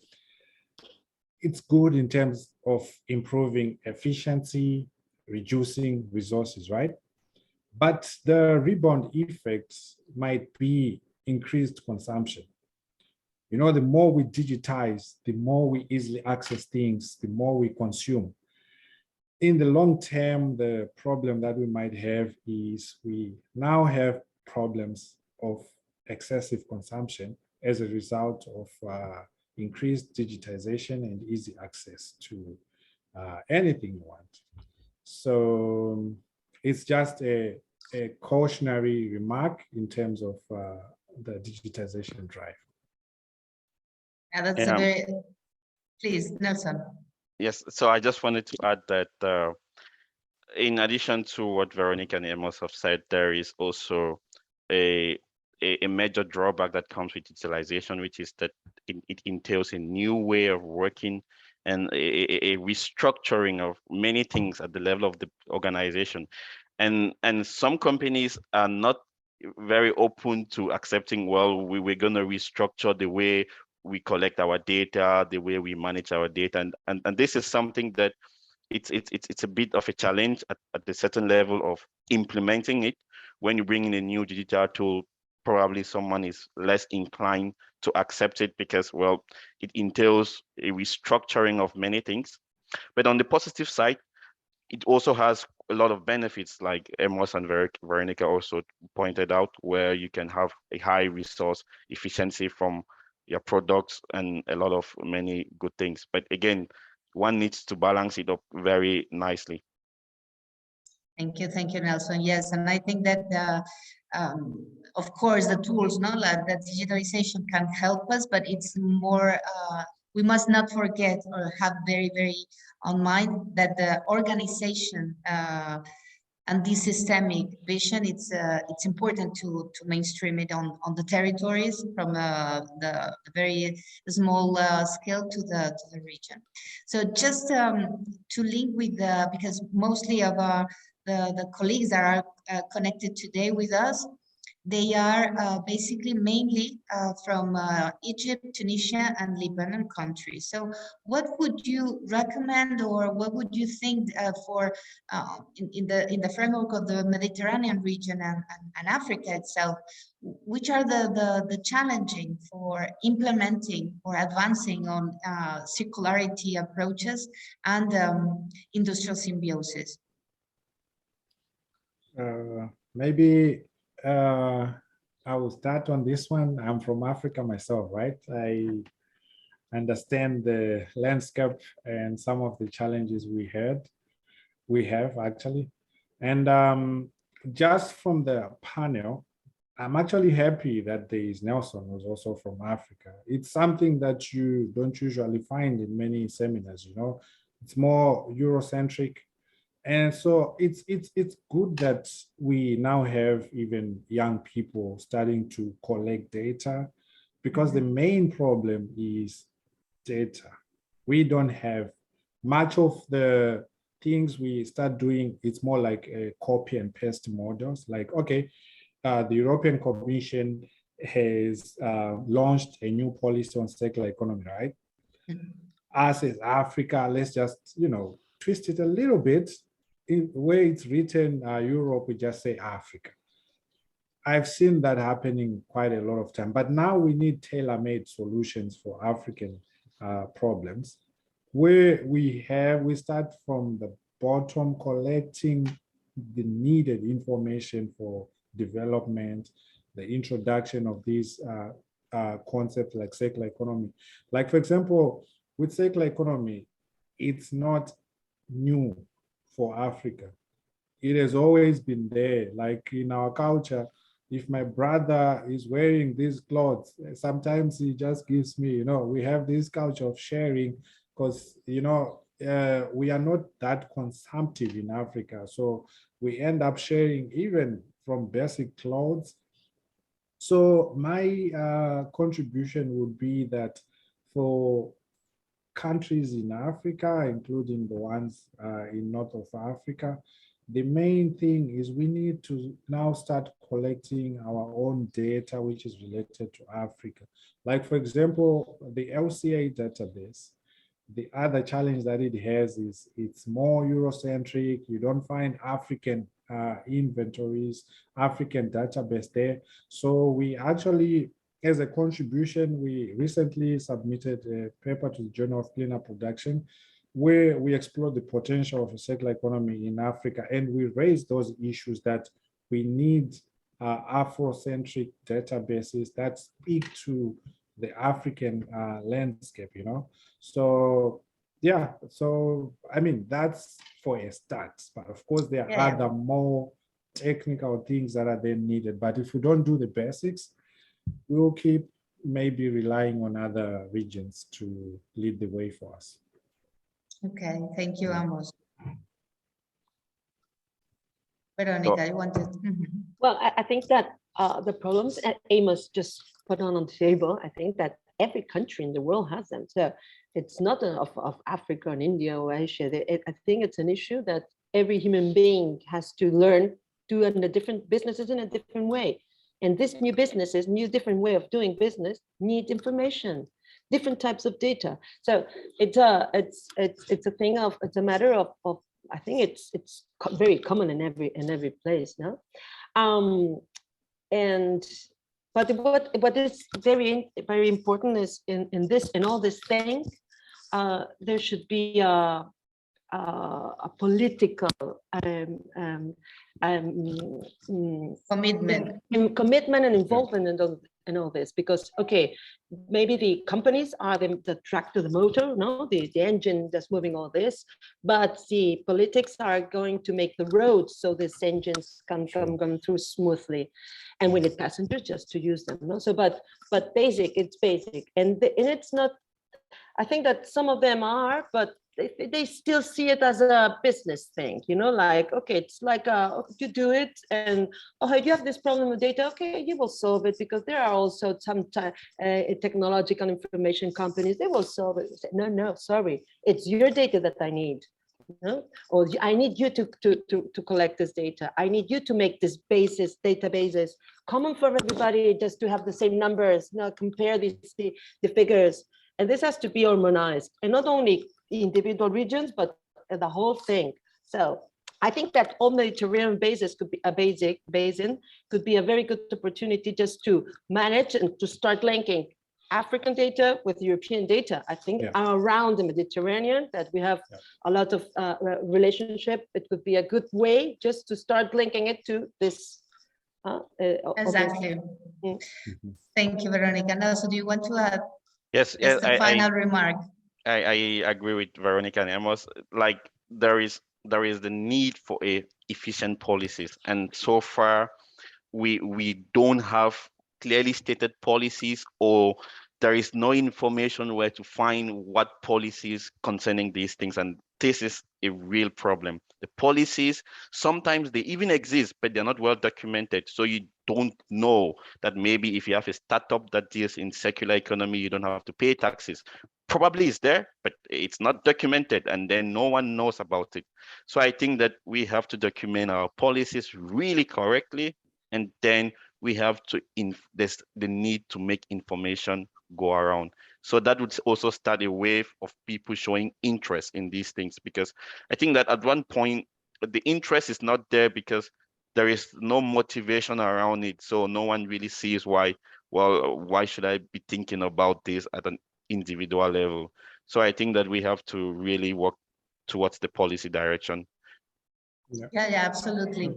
it's good in terms of improving efficiency, reducing resources, right? But the rebound effects might be increased consumption. The more we digitize, the more we easily access things, the more we consume. In the long term, the problem that we might have is we now have problems of excessive consumption as a result of increased digitization and easy access to anything you want. So it's just a cautionary remark in terms of the digitization drive. Yeah, that's a very, please, Nelson. Yes, so I just wanted to add that in addition to what Veronica and Amos have said, there is also a major drawback that comes with digitalization, which is that it entails a new way of working and a restructuring of many things at the level of the organization. And some companies are not very open to accepting, well, we're going to restructure the way we collect our data, the way we manage our data. And this is something that it's a bit of a challenge at a certain level of implementing it. When you bring in a new digital tool, probably someone is less inclined to accept it because, well, it entails a restructuring of many things. But on the positive side, it also has a lot of benefits, like Amos and Veronica also pointed out, where you can have a high resource efficiency from your products and a lot of many good things. But again, one needs to balance it up very nicely. Thank you, Nelson. Yes, and I think that of course the tools, like that digitalization can help us, but it's more. We must not forget or have very, very on mind that the organization and this systemic vision, it's important to mainstream it on the territories from the very small scale to the region. So just to link with because mostly of the colleagues that are connected today with us, They are basically mainly from Egypt, Tunisia, and Lebanon countries. So what would you recommend, or what would you think for in the framework of the Mediterranean region and Africa itself? Which are the challenging for implementing or advancing on circularity approaches and industrial symbiosis? Maybe I will start on this one. I'm from Africa myself, right? I understand the landscape and some of the challenges we have actually. And just from the panel, I'm actually happy that there is Nelson, who's also from Africa. It's something that you don't usually find in many seminars, you know. It's more Eurocentric. And so it's good that we now have even young people starting to collect data, because the main problem is data. We don't have much of the things we start doing. It's more like a copy and paste models. Like, okay, the European Commission has launched a new policy on circular economy, right? Us as Africa, let's just, you know, twist it a little bit. In the way it's written, Europe, we just say Africa. I've seen that happening quite a lot of time, but now we need tailor-made solutions for African problems, where we start from the bottom, collecting the needed information for development, the introduction of these concepts like circular economy. Like, for example, with circular economy, it's not new for Africa. It has always been there. Like in our culture, if my brother is wearing these clothes, sometimes he just gives me, you know, we have this culture of sharing because, you know, we are not that consumptive in Africa. So we end up sharing even from basic clothes. So my contribution would be that for countries in Africa, including the ones in North of Africa, the main thing is we need to now start collecting our own data, which is related to Africa. Like, for example, the LCA database, the other challenge that it has is it's more Eurocentric. You don't find African inventories, African database there. So we actually, as a contribution, we recently submitted a paper to the Journal of Cleaner Production, where we explore the potential of a circular economy in Africa. And we raise those issues that we need Afrocentric databases that speak to the African landscape, you know? So, yeah, so, I mean, that's for a start. But of course, there are other more technical things that are then needed. But if we don't do the basics, we will keep maybe relying on other regions to lead the way for us. Okay, thank you, Amos. Veronica, you wanted? Well, I think that the problems Amos just put on the table, I think that every country in the world has them. So it's not of Africa and India or Asia. I think it's an issue that every human being has to learn to do the different businesses in a different way. And these new businesses, new different way of doing business, need information, different types of data. So it's a thing of, it's a matter of I think it's very common in every place, no? But what is very important is in all this thing, there should be a political commitment and involvement in all this, because okay, maybe the companies are the tractor, the motor, no, the engine that's moving all this, but the politics are going to make the roads so these engines can come through smoothly, and we need passengers just to use them, no? So but it's basic, and it's not. I think that some of them are, but they still see it as a business thing, you know, like, okay, it's like you do it, and oh, you have this problem with data, okay, you will solve it, because there are also some technological information companies, they will solve it. No, sorry, it's your data that I need. No? Or I need you to collect this data. I need you to make this databases common for everybody, just to have the same numbers, compare the figures. And this has to be harmonized, and not only individual regions, but the whole thing. So I think that all Mediterranean basin could be a very good opportunity just to manage and to start linking African data with European data. I think around the Mediterranean that we have a lot of relationship. It would be a good way just to start linking it to this. Exactly. Thank you, Veronica. Now, so do you want to add Yes, just a final remark? I agree with Veronica and Amos. Like there is the need for efficient policies, and so far we don't have clearly stated policies, or there is no information where to find what policies concerning these things, and this is a real problem. The policies, sometimes they even exist, but they're not well documented. So you don't know that maybe if you have a startup that deals in circular economy, you don't have to pay taxes. Probably it's there, but it's not documented, and then no one knows about it. So I think that we have to document our policies really correctly, and then we have to, there's the need to make information go around. So that would also start a wave of people showing interest in these things, because I think that at one point, the interest is not there because there is no motivation around it. So no one really sees why should I be thinking about this at an individual level? So I think that we have to really work towards the policy direction. Yeah, absolutely.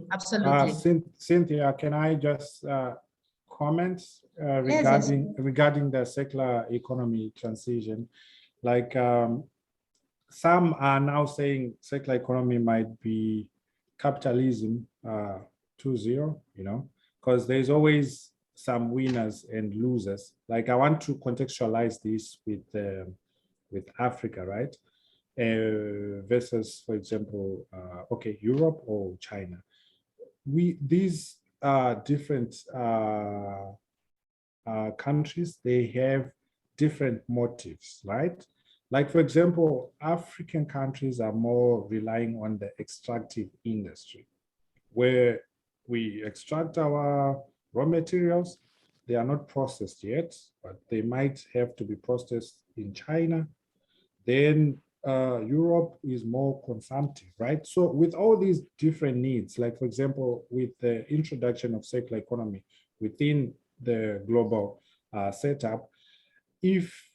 Cynthia, can I just comment regarding the circular economy transition? Like some are now saying circular economy might be capitalism 2.0, because there's always some winners and losers. Like I want to contextualize this with Africa, right? Versus, for example, Europe or China. These different countries, they have different motives, right? Like, for example, African countries are more relying on the extractive industry, where we extract our raw materials. They are not processed yet, but they might have to be processed in China. Then Europe is more consumptive, right? So with all these different needs, like for example, with the introduction of circular economy within the global setup, if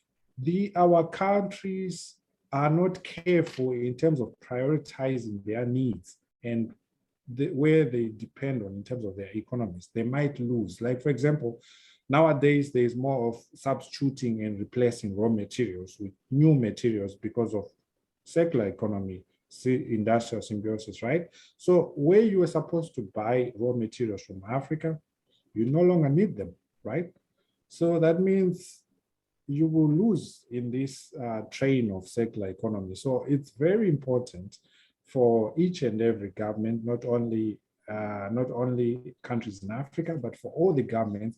our countries are not careful in terms of prioritizing their needs and where they depend on in terms of their economies, they might lose. Like for example, nowadays, there's more of substituting and replacing raw materials with new materials because of circular economy, industrial symbiosis, right? So where you were supposed to buy raw materials from Africa, you no longer need them, right? So that means you will lose in this train of circular economy. So it's very important for each and every government, not only countries in Africa, but for all the governments,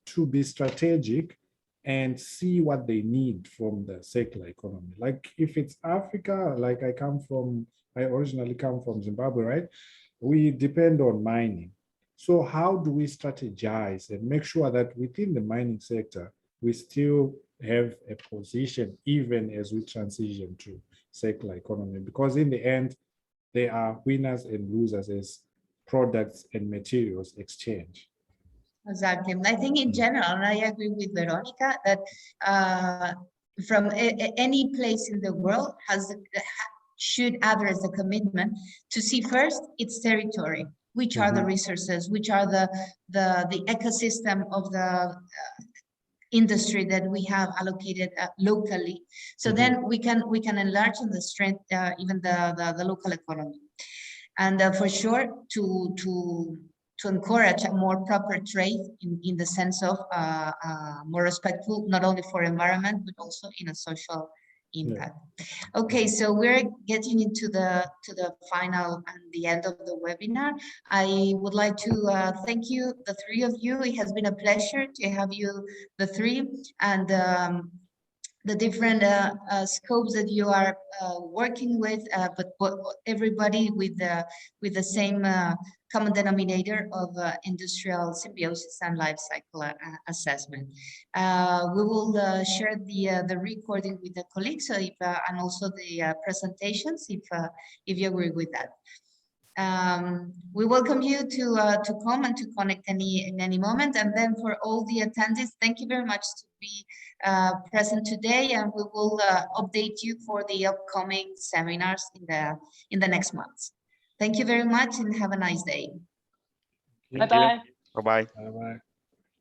to be strategic and see what they need from the circular economy. Like if it's Africa, like I originally come from Zimbabwe, right? We depend on mining. So how do we strategize and make sure that within the mining sector, we still have a position even as we transition to circular economy? Because in the end, there are winners and losers as products and materials exchange. Exactly. I think in general, and I agree with Veronica, that from any place in the world should address the commitment to see first its territory, which are the resources, which are the ecosystem of the industry that we have allocated locally. So then we can enlarge on the strength, even the local economy, and for sure to encourage a more proper trade in the sense of more respectful, not only for environment, but also in a social impact. Okay, so we're getting into the final and the end of the webinar. I would like to thank you, the three of you. It has been a pleasure to have you, the three, and the different scopes that you are working with, but everybody with the same common denominator of industrial symbiosis and life cycle assessment. We will share the recording with the colleagues, so if, and also the presentations, if you agree with that. We welcome you to come and to connect in any moment. And then for all the attendees, thank you very much to be present today, and we will update you for the upcoming seminars in the next months. Thank you very much and have a nice day. Thank you. Bye-bye. Bye-bye.